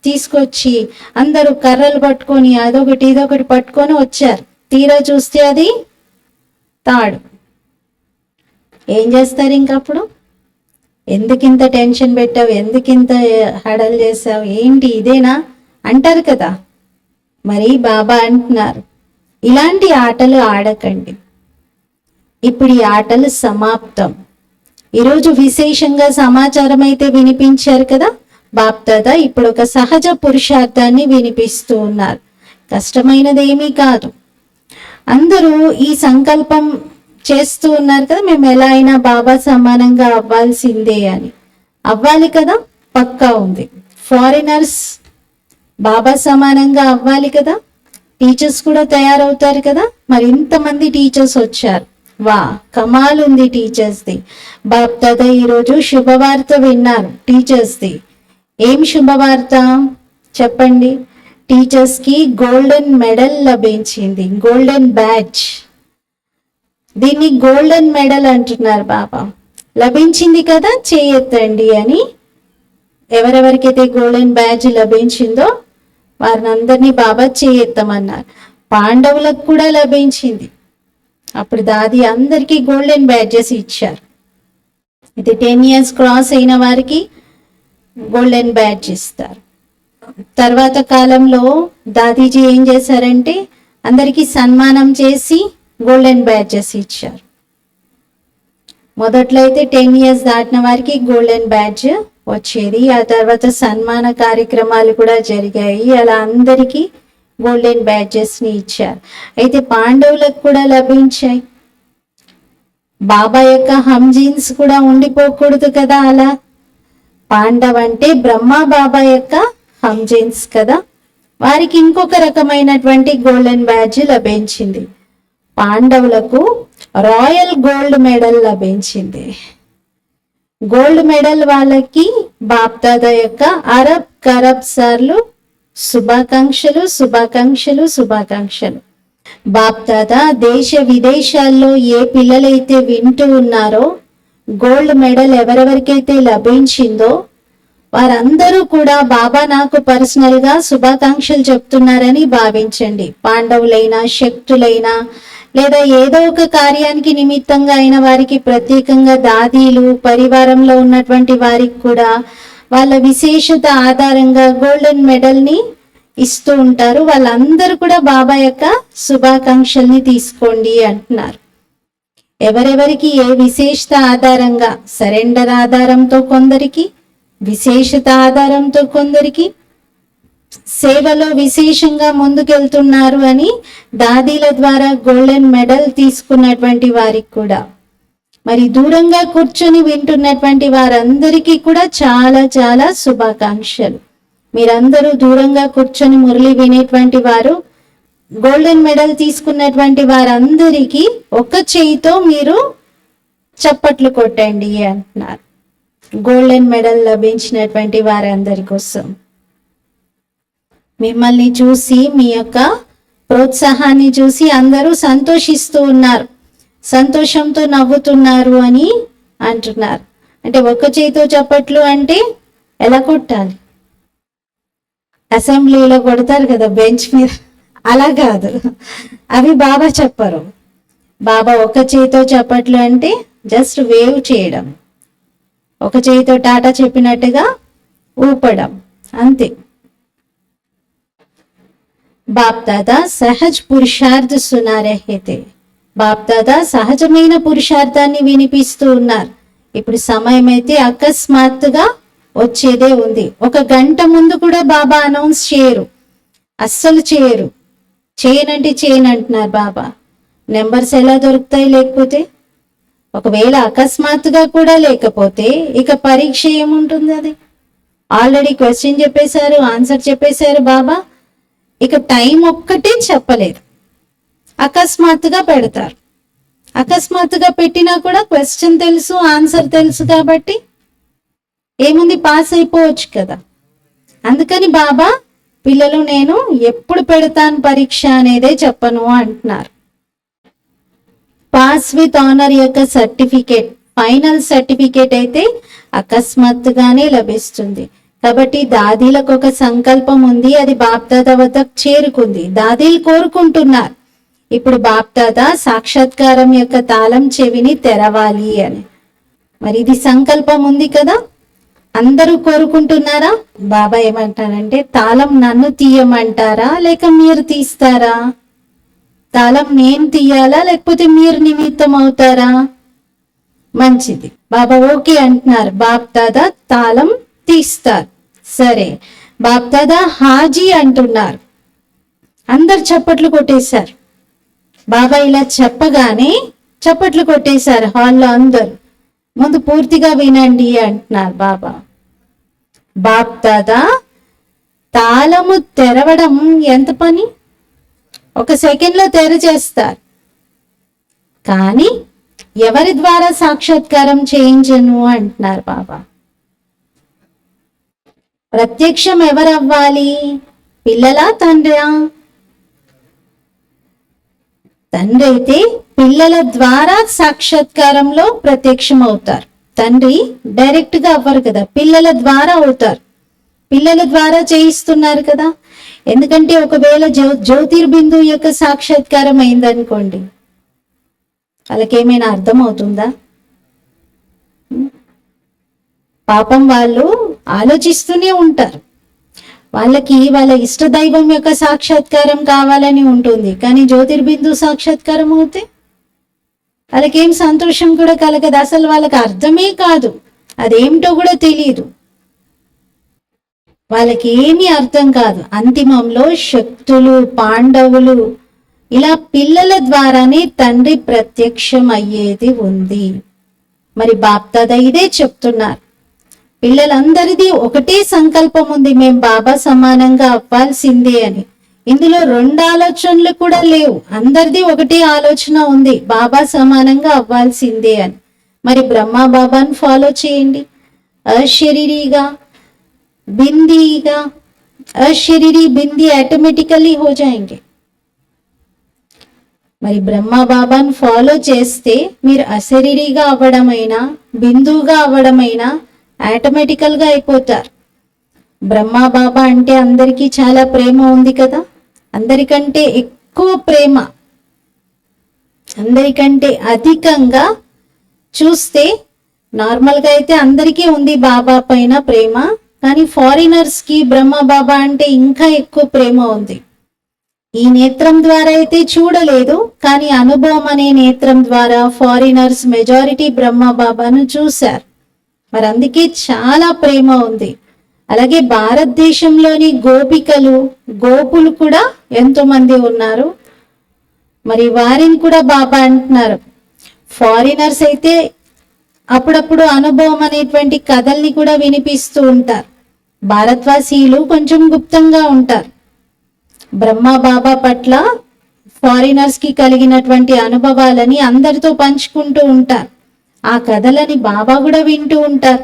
తీసుకొచ్చి అందరూ కర్రలు పట్టుకొని అదొకటి ఇదొకటి పట్టుకొని వచ్చారు. తీరా చూస్తే అది తాడు. ఏం చేస్తారు ఇంకప్పుడు? ఎందుకింత టెన్షన్ పెట్టావు, ఎందుకింత హడలు చేసావు, ఏంటి ఇదేనా అంటారు కదా. మరి బాబా అంటున్నారు, ఇలాంటి ఆటలు ఆడకండి, ఇప్పుడు ఈ ఆటలు సమాప్తం. ఈరోజు విశేషంగా సమాచారం అయితే వినిపించారు కదా బాప్దాదా. ఇప్పుడు ఒక సహజ పురుషార్థాన్ని వినిపిస్తూ ఉన్నారు. కష్టమైనదేమీ కాదు. అందరూ ఈ సంకల్పం చేస్తూ ఉన్నారు కదా, మేము ఎలా అయినా బాబా సమానంగా అవ్వాల్సిందే అని. అవ్వాలి కదా, పక్కా ఉంది. ఫారినర్స్ బాబా సమానంగా అవ్వాలి కదా, టీచర్స్ కూడా తయారవుతారు కదా. మరి ఇంతమంది టీచర్స్ వచ్చారు, వా కమాల్ ఉంది టీచర్స్ది. బాప్దాదా ఈరోజు శుభవార్త విన్నారు టీచర్స్ది. ఏం శుభవార్త చెప్పండి? టీచర్స్కి గోల్డెన్ మెడల్ లభించింది, గోల్డెన్ బ్యాడ్జ్. దీన్ని గోల్డెన్ మెడల్ అంటున్నారు బాబా. లభించింది కదా, చేయొద్దండి అని. ఎవరెవరికైతే గోల్డెన్ బ్యాడ్జ్ లభించిందో వారిని అందరినీ బాబా చేయెత్తమన్నారు. పాండవులకు కూడా లభించింది. అప్పుడు దాది అందరికీ గోల్డెన్ బ్యాడ్జెస్ ఇచ్చారు. ఇది 10 years క్రాస్ అయిన వారికి గోల్డెన్ బ్యాడ్జ్ ఇస్తారు. తర్వాత కాలంలో దాదీజీ ఏం చేశారంటే అందరికీ సన్మానం చేసి గోల్డెన్ బ్యాడ్జెస్ ఇచ్చారు. మొదట్లో అయితే 10 years దాటిన వారికి గోల్డెన్ బ్యాడ్జ్ వచ్చేది. ఆ తర్వాత సన్మాన కార్యక్రమాలు కూడా జరిగాయి. అలా అందరికీ గోల్డెన్ బ్యాడ్జెస్ని ఇచ్చారు. అయితే పాండవులకు కూడా లభించాయి. బాబా యొక్క హమ్జీన్స్ కూడా ఉండిపోకూడదు కదా అలా. పాండవ్ అంటే బ్రహ్మ బాబా యొక్క హమ్జీన్స్ కదా, వారికి ఇంకొక రకమైనటువంటి గోల్డెన్ బ్యాడ్జ్ లభించింది. పాండవులకు రాయల్ గోల్డ్ మెడల్ లభించింది. గోల్డ్ మెడల్ వాళ్ళకి బాప్దాదా యొక్క అరబ్ కరబ్ సార్లు శుభాకాంక్షలు, శుభాకాంక్షలు, శుభాకాంక్షలు. బాప్దాదా దేశ విదేశాల్లో ఏ పిల్లలైతే వింటూ ఉన్నారో గోల్డ్ మెడల్ ఎవరెవరికైతే లభించిందో వారందరూ కూడా బాబా నాకు పర్సనల్ గా శుభాకాంక్షలు చెప్తున్నారని భావించండి. పాండవులైనా, శక్తులైనా, లేదా ఏదో ఒక కార్యానికి నిమిత్తంగా అయిన వారికి ప్రత్యేకంగా దాదీలు, పరివారంలో ఉన్నటువంటి వారికి కూడా వాళ్ళ విశేషత ఆధారంగా గోల్డెన్ మెడల్ ని ఇస్తూ ఉంటారు. వాళ్ళందరూ కూడా బాబా యొక్క శుభాకాంక్షల్ని తీసుకోండి అంటున్నారు. ఎవరెవరికి ఏ విశేషత ఆధారంగా, సరెండర్ ఆధారంతో కొందరికి, విశేషత ఆధారంతో కొందరికి, సేవలో విశేషంగా ముందుకెళ్తున్నారు అని దాదీల ద్వారా గోల్డెన్ మెడల్ తీసుకున్నటువంటి వారికి కూడా, మరి దూరంగా కూర్చొని వింటున్నటువంటి వారందరికీ కూడా చాలా చాలా శుభాకాంక్షలు. మీరందరూ దూరంగా కూర్చొని మురళి వినేటువంటి వారు, గోల్డెన్ మెడల్ తీసుకున్నటువంటి వారందరికీ ఒక చేయితో మీరు చప్పట్లు కొట్టండి అంటున్నారు. గోల్డెన్ మెడల్ లభించినటువంటి వారందరి కోసం మిమ్మల్ని చూసి, మీ యొక్క ప్రోత్సాహాన్ని చూసి అందరూ సంతోషిస్తూ ఉన్నారు, సంతోషంతో నవ్వుతున్నారు అని అంటున్నారు. అంటే ఒక్క చేతితో చప్పట్లు అంటే ఎలా కొట్టాలి? అసెంబ్లీలో కొడతారు కదా బెంచ్ మీద, అలా కాదు. అవి బాబా చెప్పరు. బాబా ఒక చేతితో చప్పట్లు అంటే జస్ట్ వేవ్ చేయడం, ఒక చేతితో టాటా చెప్పినట్టుగా ఊపడం, అంతే. బాప్దాదా సహజ్ పురుషార్థ సునా రహే తే. బాప్దాదా సహజమైన పురుషార్థాన్ని వినిపిస్తూ ఉన్నారు. ఇప్పుడు సమయం అయితే అకస్మాత్తుగా వచ్చేదే ఉంది. 1 గంట ముందు కూడా బాబా అనౌన్స్ చేయరు, అస్సలు చేయరు. చేయనంటే చేయనంటున్నారు బాబా. నెంబర్స్ ఎలా దొరుకుతాయి లేకపోతే? ఒకవేళ అకస్మాత్తుగా కూడా లేకపోతే ఇక పరీక్ష ఏముంటుంది? అది ఆల్రెడీ క్వశ్చన్ చెప్పేశారు, ఆన్సర్ చెప్పేశారు బాబా. ఇక టైం ఒక్కటే చెప్పలేదు, అకస్మాత్తుగా పెడతారు. అకస్మాత్తుగా పెట్టినా కూడా క్వశ్చన్ తెలుసు, ఆన్సర్ తెలుసు కాబట్టి ఏముంది, పాస్ అయిపోవచ్చు కదా. అందుకని బాబా పిల్లలు నేను ఎప్పుడు పెడతాను పరీక్ష అనేదే చెప్పను అంటున్నారు. పాస్ విత్ ఆనర్ యొక్క సర్టిఫికేట్, ఫైనల్ సర్టిఫికేట్ అయితే అకస్మాత్తుగానే లభిస్తుంది. కాబట్టి దాదీలకు ఒక సంకల్పం ఉంది, అది బాప్దాదా వద్దకు చేరుకుంది. దాదీలు కోరుకుంటున్నారు ఇప్పుడు బాప్దాదా సాక్షాత్కారం యొక్క తాళం చెవిని తెరవాలి అని. మరి ఇది సంకల్పం ఉంది కదా, అందరూ కోరుకుంటున్నారా? బాబా ఏమంటారంటే తాళం నన్ను తీయమంటారా లేక మీరు తీస్తారా? తాళం నేను తీయాలా లేకపోతే మీరు నిమిత్తం అవుతారా? మంచిది, బాబా ఓకే అంటున్నారు. బాప్దాదా తాళం తీస్తారు. సరే, బాప్దాదా హాజీ అంటున్నారు. అందరు చప్పట్లు కొట్టేశారు. బాబా ఇలా చెప్పగానే చప్పట్లు కొట్టేశారు హాల్లో అందరు. ముందు పూర్తిగా వినండి అంటున్నారు బాబా. బాప్దాదా తాళము తెరవడం ఎంత పని, ఒక సెకండ్లో తెరచేస్తారు. కానీ ఎవరి ద్వారా సాక్షాత్కారం చేయించను అంటున్నారు బాబా. ప్రత్యక్షం ఎవరు అవ్వాలి, పిల్లలా తండ్రా? తండ్రి అయితే పిల్లల ద్వారా సాక్షాత్కారంలో ప్రత్యక్షం అవుతారు. తండ్రి డైరెక్ట్ గా అవ్వరు కదా, పిల్లల ద్వారా అవుతారు. పిల్లల ద్వారా చేయిస్తున్నారు కదా. ఎందుకంటే ఒకవేళ జ్యోతిర్బిందు యొక్క సాక్షాత్కారం అయిందనుకోండి, వాళ్ళకేమైనా అర్థం అవుతుందా? పాపం వాళ్ళు ఆలోచిస్తూనే ఉంటారు. వాళ్ళకి వాళ్ళ ఇష్ట దైవం యొక్క సాక్షాత్కారం కావాలని ఉంటుంది, కానీ జ్యోతిర్బిందు సాక్షాత్కారం అవుతే వాళ్ళకేం సంతోషం కూడా కలగదు. అసలు వాళ్ళకి అర్థమే కాదు, అదేమిటో కూడా తెలియదు, వాళ్ళకి ఏమీ అర్థం కాదు. అంతిమంలో శక్తులు, పాండవులు ఇలా పిల్లల ద్వారానే తండ్రి ప్రత్యక్షం అయ్యేది ఉంది. మరి బాప్దాదా ఇదే చెప్తున్నారు. పిల్లలందరిది ఒకటే సంకల్పం ఉంది, మేం బాబా సమానంగా అవ్వాల్సిందే అని. ఇందులో రెండు ఆలోచనలు కూడా లేవు, అందరిది ఒకటే ఆలోచన ఉంది, బాబా సమానంగా అవ్వాల్సిందే అని. మరి బ్రహ్మా బాబాను ఫాలో చేయండి. అశరీరీగా బిందీగా, అశరీరీ బిందీ ఆటోమేటికల్లీ హో జాయేంగే. మరి బ్రహ్మా బాబాను ఫాలో చేస్తే మీరు అశరీరీగా అవ్వడమైనా బిందువుగా అవ్వడమైనా ఆటోమేటికల్ గా అయిపోతారు. బ్రహ్మా బాబా అంటే అందరికీ చాలా ప్రేమ ఉంది కదా, అందరికంటే ఎక్కువ ప్రేమ, అందరికంటే అధికంగా చూస్తే నార్మల్గా అయితే అందరికీ ఉంది బాబా పైన ప్రేమ, కానీ ఫారినర్స్ కి బ్రహ్మ బాబా అంటే ఇంకా ఎక్కువ ప్రేమ ఉంది. ఈ నేత్రం ద్వారా అయితే చూడలేదు, కానీ అనుభవం అనే నేత్రం ద్వారా ఫారినర్స్ మెజారిటీ బ్రహ్మ బాబాను చూశారు. మరి అందుకే చాలా ప్రేమ ఉంది. అలాగే భారతదేశంలోని గోపికలు, గోపులు కూడా ఎంతో మంది ఉన్నారు. మరి వారిని కూడా బాబా అంటున్నారు. ఫారినర్స్ అయితే అప్పుడప్పుడు అనుభవం అనేటువంటి కథల్ని కూడా వినిపిస్తూ ఉంటారు. భారతవాసీలు కొంచెం గుప్తంగా ఉంటారు. బ్రహ్మ బాబా పట్ల ఫారినర్స్ కి కలిగినటువంటి అనుభవాలని అందరితో పంచుకుంటూ ఉంటారు. ఆ కథలని బాబా కూడా వింటూ ఉంటారు,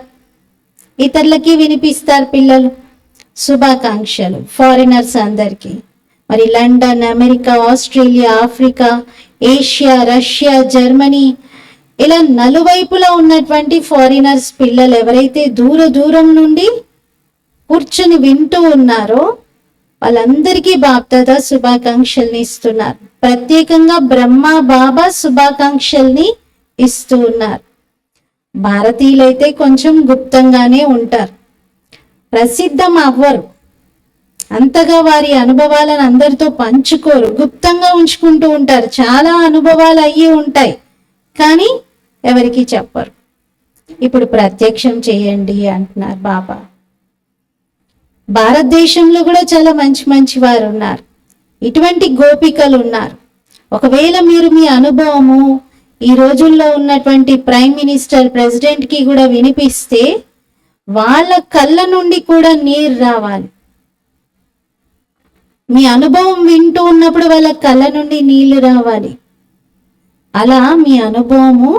ఇతరులకి వినిపిస్తారు పిల్లలు. శుభాకాంక్షలు ఫారినర్స్ అందరికీ. మరి London, America, Australia, Africa, Asia, Russia, Germany ఇలా నలువైపులా ఉన్నటువంటి ఫారినర్స్ పిల్లలు ఎవరైతే దూర దూరం నుండి కూర్చొని వింటూ ఉన్నారో వాళ్ళందరికీ బాప్దాదా శుభాకాంక్షల్ని ఇస్తున్నారు. ప్రత్యేకంగా బ్రహ్మ బాబా శుభాకాంక్షల్ని ఇస్తూ ఉన్నారు. భారతీయులైతే కొంచెం గుప్తంగానే ఉంటారు, ప్రసిద్ధం అవ్వరు, అంతగా వారి అనుభవాలను అందరితో పంచుకోరు, గుప్తంగా ఉంచుకుంటూ ఉంటారు. చాలా అనుభవాలు అయ్యి ఉంటాయి, కానీ ఎవరికి చెప్పరు. ఇప్పుడు ప్రత్యక్షం చేయండి అంటున్నారు బాబా. భారతదేశంలో కూడా చాలా మంచి మంచి వారు ఉన్నారు, ఇటువంటి గోపికలు ఉన్నారు. ఒకవేళ మీరు మీ అనుభవము ఈ రోజుల్లో ఉన్నటువంటి ప్రైమ్ మినిస్టర్, ప్రెసిడెంట్ కి కూడా వినిపిస్తే వాళ్ళ కళ్ళ నుండి కూడా నీరు రావాలి. మీ అనుభవం వింటూ ఉన్నప్పుడు వాళ్ళ కళ్ళ నుండి నీళ్లు రావాలి. అలా మీ అనుభవము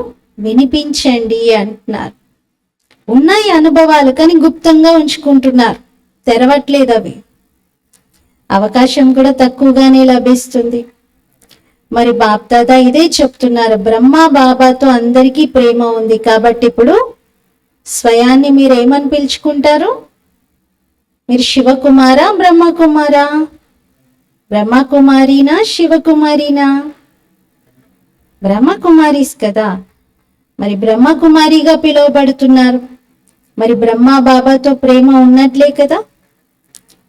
వినిపించండి అంటున్నారు. ఉన్నాయి అనుభవాలు, కానీ గుప్తంగా ఉంచుకుంటున్నారు, తెరవట్లేదు. అవి అవకాశం కూడా తక్కువగానే లభిస్తుంది. మరి బాప్దాదా ఇదే చెప్తున్నారు, బ్రహ్మ బాబాతో అందరికీ ప్రేమ ఉంది కాబట్టి ఇప్పుడు స్వయాన్ని మీరు ఏమని పిలుచుకుంటారు? మీరు శివకుమారా బ్రహ్మకుమారా? బ్రహ్మకుమారినా శివకుమారినా? బ్రహ్మకుమారీస్ కదా. మరి బ్రహ్మకుమారిగా పిలువబడుతున్నారు. మరి బ్రహ్మ బాబాతో ప్రేమ ఉన్నట్లే కదా.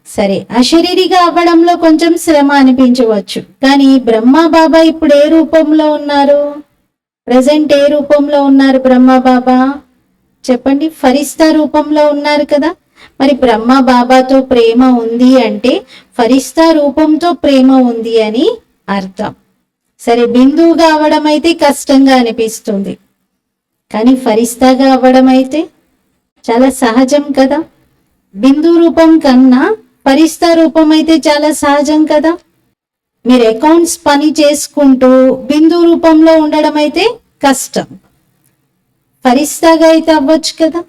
సరే, అశరీరిగా అవ్వడంలో కొంచెం శ్రమ అనిపించవచ్చు, కానీ బ్రహ్మ బాబా ఇప్పుడు ఏ రూపంలో ఉన్నారు? ప్రజెంట్ ఏ రూపంలో ఉన్నారు బ్రహ్మ బాబా? చెప్పండి. ఫరిస్తా రూపంలో ఉన్నారు కదా. మరి బ్రహ్మ బాబాతో ప్రేమ ఉంది అంటే ఫరిస్తా రూపంతో ప్రేమ ఉంది అని అర్థం. సరే, బిందువుగా అవ్వడం అయితే కష్టంగా అనిపిస్తుంది, కానీ ఫరిస్తాగా అవ్వడం అయితే చాలా సహజం కదా. బిందు రూపం కన్నా ఫరిస్తా రూపం అయితే చాలా సహజం కదా. మీరు అకౌంట్స్ పని చేసుకుంటూ బిందు రూపంలో ఉండడం అయితే కష్టం, ఫరిస్తాగా అయితే అవ్వచ్చు కదా.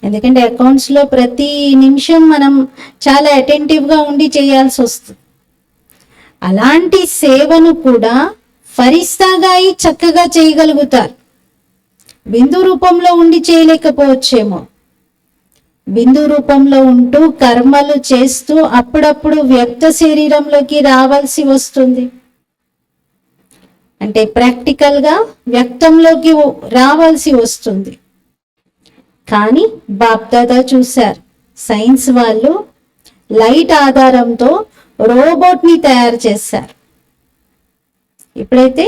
ఎందుకంటే అకౌంట్స్లో ప్రతి నిమిషం మనం చాలా అటెంటివ్గా ఉండి చేయాల్సి వస్తుంది. అలాంటి సేవను కూడా ఫరిస్తాగా అయి చక్కగా చేయగలుగుతారు. బిందు రూపంలో ఉండి చేయలేకపోవచ్చేమో. బిందు రూపంలో ఉంటూ కర్మలు చేస్తూ అప్పుడప్పుడు వ్యక్త శరీరంలోకి రావాల్సి వస్తుంది. అంటే ప్రాక్టికల్గా వ్యక్తంలోకి రావాల్సి వస్తుంది. కానీ బాప్దాదా చూశారు, సైన్స్ వాళ్ళు లైట్ ఆధారంతో రోబోట్ని తయారు చేశారు. ఇప్పుడైతే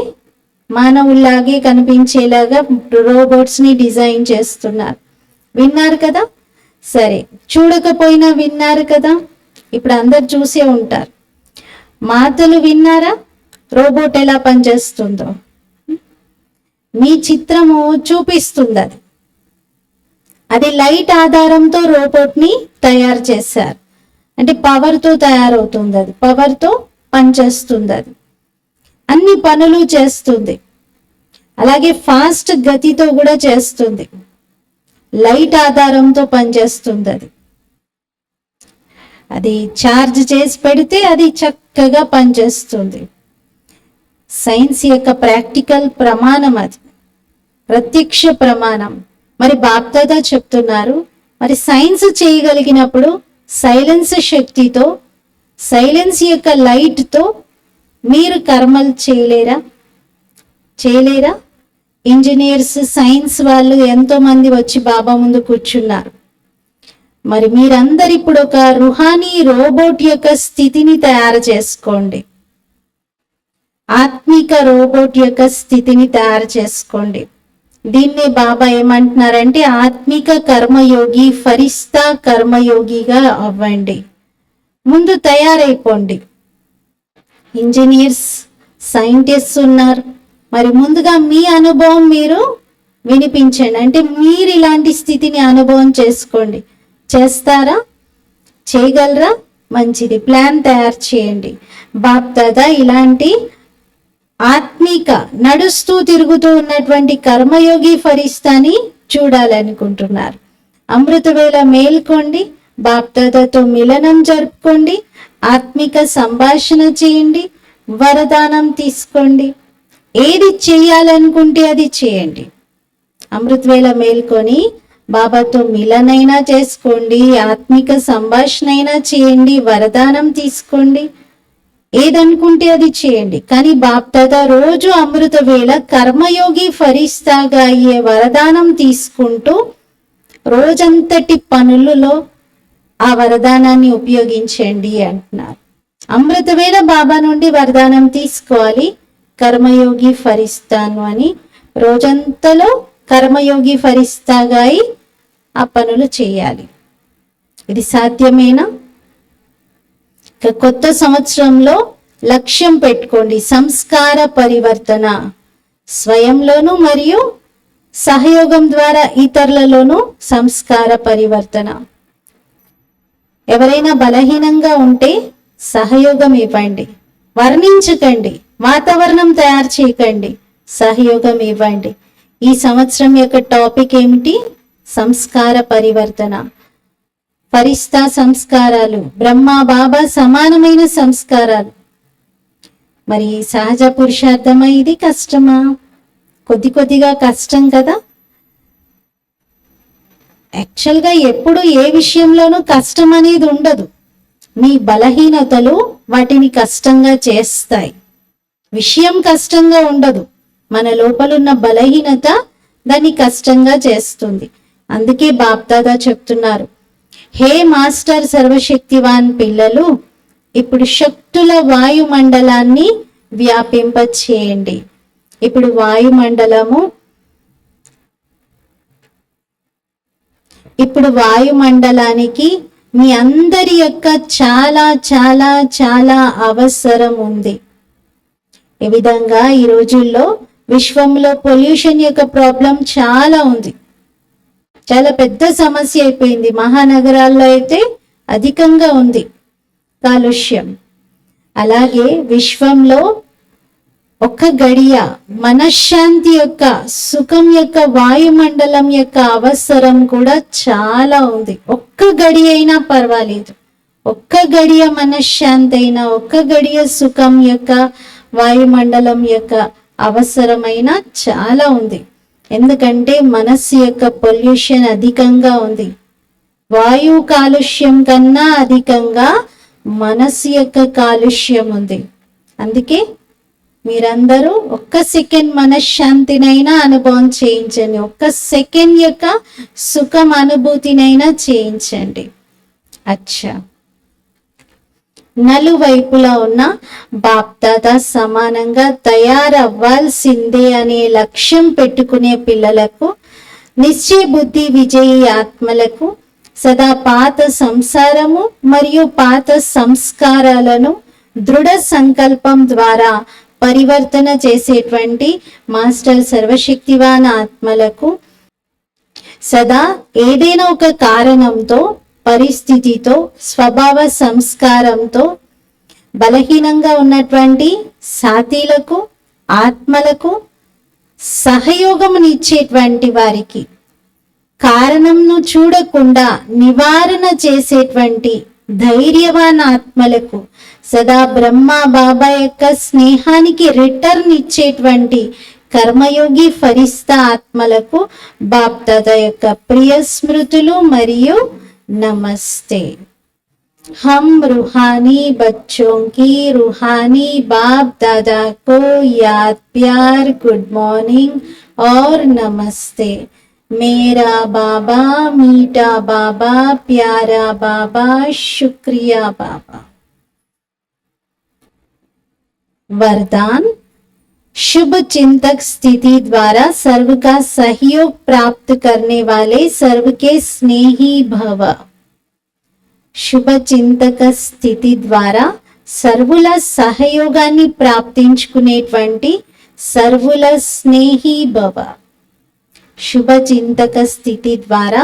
మానవుల్లాగే కనిపించేలాగా రోబోట్స్ని డిజైన్ చేస్తున్నారు. విన్నారు కదా. సరే, చూడకపోయినా విన్నారు కదా. ఇప్పుడు అందరు చూసే ఉంటారు. మాటలు విన్నారా? రోబోట్ ఎలా పనిచేస్తుందో మీ చిత్రము చూపిస్తుంది. అది లైట్ ఆధారంతో రోబోట్ని తయారు చేశారు. అంటే పవర్తో తయారవుతుంది, అది పవర్తో పనిచేస్తుంది, అది అన్ని పనులు చేస్తుంది. అలాగే ఫాస్ట్ గతితో కూడా చేస్తుంది. లైట్ ఆధారంతో పనిచేస్తుంది. అది ఛార్జ్ చేసి పెడితే అది చక్కగా పనిచేస్తుంది. సైన్స్ యొక్క ప్రాక్టికల్ ప్రమాణం, అది ప్రత్యక్ష ప్రమాణం. మరి బాప్దాదా చెప్తున్నారు, మరి సైన్స్ చేయగలిగినప్పుడు సైలెన్స్ శక్తితో, సైలెన్స్ యొక్క లైట్తో మీరు కర్మలు చేయలేరా? ఇంజనీర్స్, సైన్స్ వాళ్ళు ఎంతో మంది వచ్చి బాబా ముందు కూర్చున్నారు. మరి మీరందరు ఇప్పుడు ఒక రుహానీ రోబోట్ యొక్క స్థితిని తయారు చేసుకోండి. ఆత్మిక రోబోట్ యొక్క స్థితిని తయారు చేసుకోండి. దీన్నే బాబా ఏమంటున్నారంటే ఆత్మిక కర్మయోగి, ఫరిస్తా కర్మయోగిగా అవ్వండి. ముందు తయారైపోండి. ఇంజనీర్స్, సైంటిస్ట్స్ ఉన్నారు. మరి ముందుగా మీ అనుభవం మీరు వినిపించండి. అంటే మీరు ఇలాంటి స్థితిని అనుభవం చేసుకోండి. చేస్తారా? చేయగలరా? మంచిది, ప్లాన్ తయారు చేయండి. బాప్దాదా ఇలాంటి ఆత్మిక నడుస్తూ తిరుగుతూ ఉన్నటువంటి కర్మయోగి ఫరిస్తాని చూడాలనుకుంటున్నారు. అమృతవేళ మేల్కోండి, బాప్దాదాతో మిలనం జరుపుకోండి, ఆత్మిక సంభాషణ చేయండి, వరదానం తీసుకోండి. ఏది చేయాలనుకుంటే అది చేయండి. అమృతవేళ మేల్కొని బాబాతో మిలనైనా చేసుకోండి, ఆత్మిక సంభాషణ అయినా చేయండి, వరదానం తీసుకోండి. ఏదనుకుంటే అది చేయండి. కానీ బాప్దాదా రోజు అమృత వేళ కర్మయోగి ఫరిస్తాగా అయ్యే వరదానం తీసుకుంటూ రోజంతటి పనులలో ఆ వరదానాన్ని ఉపయోగించండి అంటున్నారు. అమృత వేళ బాబా నుండి వరదానం తీసుకోవాలి, కర్మయోగి ఫరిస్తాను అని. రోజంతలో కర్మయోగి ఫరిస్తాగా అయి ఆ పనులు చేయాలి. ఇది సాధ్యమేనా? కొత్త సంవత్సరంలో లక్ష్యం పెట్టుకోండి, సంస్కార పరివర్తన. స్వయంలోనూ మరియు సహయోగం ద్వారా ఇతరులలోనూ సంస్కార పరివర్తన. ఎవరైనా బలహీనంగా ఉంటే సహయోగం ఇవ్వండి, వర్ణించకండి, వాతావరణం తయారు చేయకండి. సహయోగం ఇవ్వండి. ఈ సంవత్సరం యొక్క టాపిక్ ఏమిటి? సంస్కార పరివర్తన. ఫరిస్తా సంస్కారాలు, బ్రహ్మ బాబా సమానమైన సంస్కారాలు. మరి సహజ పురుషార్థమా ఇది? కష్టమా? కొద్దిగా కష్టం కదా. యాక్చువల్గా ఎప్పుడు ఏ విషయంలోనూ కష్టం అనేది ఉండదు. మీ బలహీనతలు వాటిని కష్టంగా చేస్తాయి. విషయం కష్టంగా ఉండదు, మన లోపలున్న బలహీనత దాన్ని కష్టంగా చేస్తుంది. అందుకే బాప్దాదా చెప్తున్నారు, హే మాస్టర్ సర్వశక్తివాన్ పిల్లలు, ఇప్పుడు శక్తుల వాయుమండలాన్ని వ్యాపింపచేయండి. ఇప్పుడు వాయుమండలానికి మీ అందరి యొక్క చాలా చాలా చాలా అవసరం ఉంది. ఈ విధంగా ఈ రోజుల్లో విశ్వంలో పొల్యూషన్ యొక్క ప్రాబ్లం చాలా ఉంది, చాలా పెద్ద సమస్య అయిపోయింది. మహానగరాల్లో అయితే అధికంగా ఉంది కాలుష్యం. అలాగే విశ్వంలో ఒక్క గడియ మనశ్శాంతి యొక్క, సుఖం యొక్క, వాయుమండలం యొక్క అవసరం కూడా చాలా ఉంది. ఒక్క గడియ అయినా పర్వాలేదు, ఒక్క గడియ మనశ్శాంతి అయినా, ఒక్క గడియ సుఖం యొక్క, వాయుమండలం యొక్క అవసరమైన చాలా ఉంది. ఎందుకంటే మనస్సు యొక్క పొల్యూషన్ అధికంగా ఉంది. వాయు కాలుష్యం కన్నా అధికంగా మనస్సు యొక్క కాలుష్యం ఉంది. అందుకే మీరందరూ ఒక్క సెకండ్ మనశ్శాంతినైనా అనుభవం చేయించండి, ఒక్క సెకండ్ యొక్క సుఖం అనుభూతినైనా చేయించండి. అచ్చా, నలువైపులా ఉన్న బాప్దాదా సమానంగా తయారవ్వాల్సిందే అనే లక్ష్యం పెట్టుకునే పిల్లలకు, నిశ్చయ బుద్ధి విజయీ ఆత్మలకు సదా పాత సంసారము మరియు పాత సంస్కారాలను దృఢ సంకల్పం ద్వారా పరివర్తన చేసేటువంటి మాస్టర్ సర్వశక్తివాన్ ఆత్మలకు సదా ఏదైనా ఒక కారణంతో, పరిస్థితితో, స్వభావ సంస్కారంతో బలహీనంగా ఉన్నటువంటి సాథీలకు, ఆత్మలకు సహయోగమునిచ్చేటువంటి వారికి, కారణంను చూడకుండా నివారణ చేసేటువంటి ధైర్యవాన్ ఆత్మలకు, సదా బ్రహ్మ బాబా యొక్క స్నేహానికి రిటర్న్ ఇచ్చేటువంటి కర్మయోగి ఫరిస్తా ఆత్మలకు బాప్దాదా యొక్క ప్రియ స్మృతులు మరియు నమస్తే. हम रूहानी बच्चों की रूहानी बाप दादा को याद, प्यार, गुड मॉर्निंग और नमस्ते. मेरा बाबा, मीठा बाबा, प्यारा बाबा, शुक्रिया बाबा. वरदान, शुभ चिंतक स्थिति द्वारा सर्व का सहयोग प्राप्त करने वाले सर्व के स्नेही भव. శుభ చింతక స్థితి ద్వారా సర్వుల సహయోగాన్ని ప్రాప్తించుకునేటువంటి సర్వుల స్నేహి భవ. శుభ చింతక స్థితి ద్వారా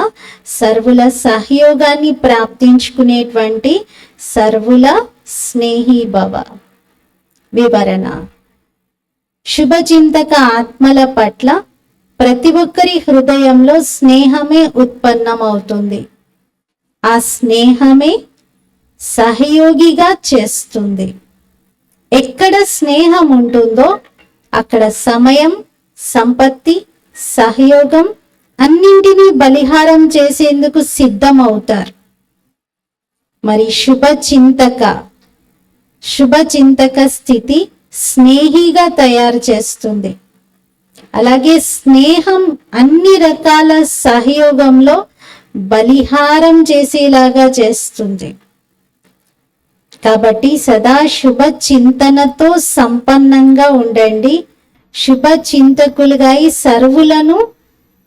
సర్వుల సహయోగాన్ని ప్రాప్తించుకునేటువంటి సర్వుల స్నేహి భవ. వివరణ, శుభ చింతక ఆత్మల పట్ల ప్రతి ఒక్కరి హృదయంలో స్నేహమే ఉత్పన్నమవుతుంది. ఆ స్నేహమే సహయోగిగా చేస్తుంది. ఎక్కడ స్నేహం ఉంటుందో అక్కడ సమయం, సంపత్తి, సహయోగం అన్నింటినీ బలిహారం చేసేందుకు సిద్ధమవుతారు. మరి శుభ చింతక స్థితి స్నేహిగా తయారు చేస్తుంది. అలాగే స్నేహం అన్ని రకాల సహయోగంలో బలిహారం చేసేలాగా చేస్తుంది. కాబట్టి సదా శుభ చింతనతో సంపన్నంగా ఉండండి. శుభ చింతకులుగా ఈ సర్వులను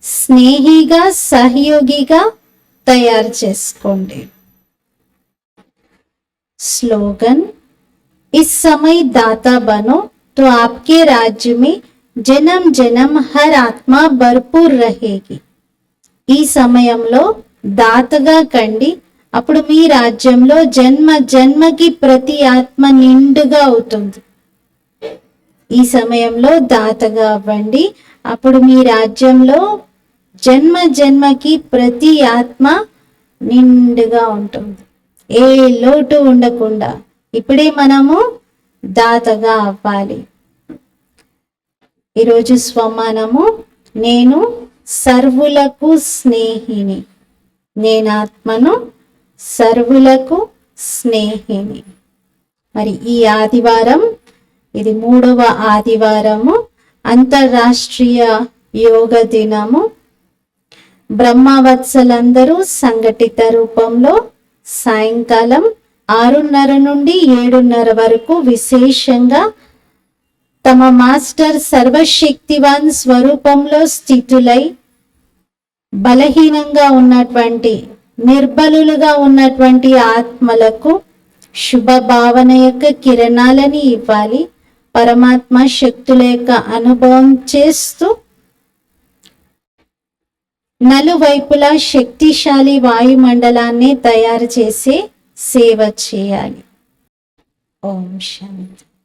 స్నేహిగా, సహయోగిగా తయారు చేసుకోండి. स्लोगन, इस समय दाता बनो तो आपके राज्य में जन्म जन्म हर आत्मा भरपूर रहेगी. ఈ సమయంలో దాతగా కండి, అప్పుడు మీ రాజ్యంలో జన్మ జన్మకి ప్రతి ఆత్మ నిండుగా అవుతుంది. ఈ సమయంలో దాతగా అవ్వండి. అప్పుడు మీ రాజ్యంలో జన్మ జన్మకి ప్రతి ఆత్మ నిండుగా ఉంటుంది, ఏ లోటు ఉండకుండా. ఇప్పుడే మనము దాతగా అవ్వాలి. ఈరోజు స్వమానము, నేను సర్వులకు స్నేహిని. నేను ఆత్మను, సర్వులకు స్నేహిని. మరి ఈ ఆదివారం, ఇది 3వ ఆదివారము, అంతర్రాష్ట్రీయ యోగ దినము. బ్రహ్మవత్సలందరూ సంఘటిత రూపంలో సాయంకాలం 6:30 నుండి 7:30 వరకు విశేషంగా తమ మాస్టర్ సర్వశక్తివాన్ స్వరూపంలో స్థితులై బలహీనంగా ఉన్నటువంటి, నిర్బలులుగా ఉన్నటువంటి ఆత్మలకు శుభ భావన యొక్క కిరణాలని ఇవ్వాలి. పరమాత్మ శక్తుల యొక్క అనుభవం చేస్తూ నలువైపులా శక్తిశాలి వాయుమండలాన్ని తయారు చేసే సేవ చేయాలి. ఓం శాంతి.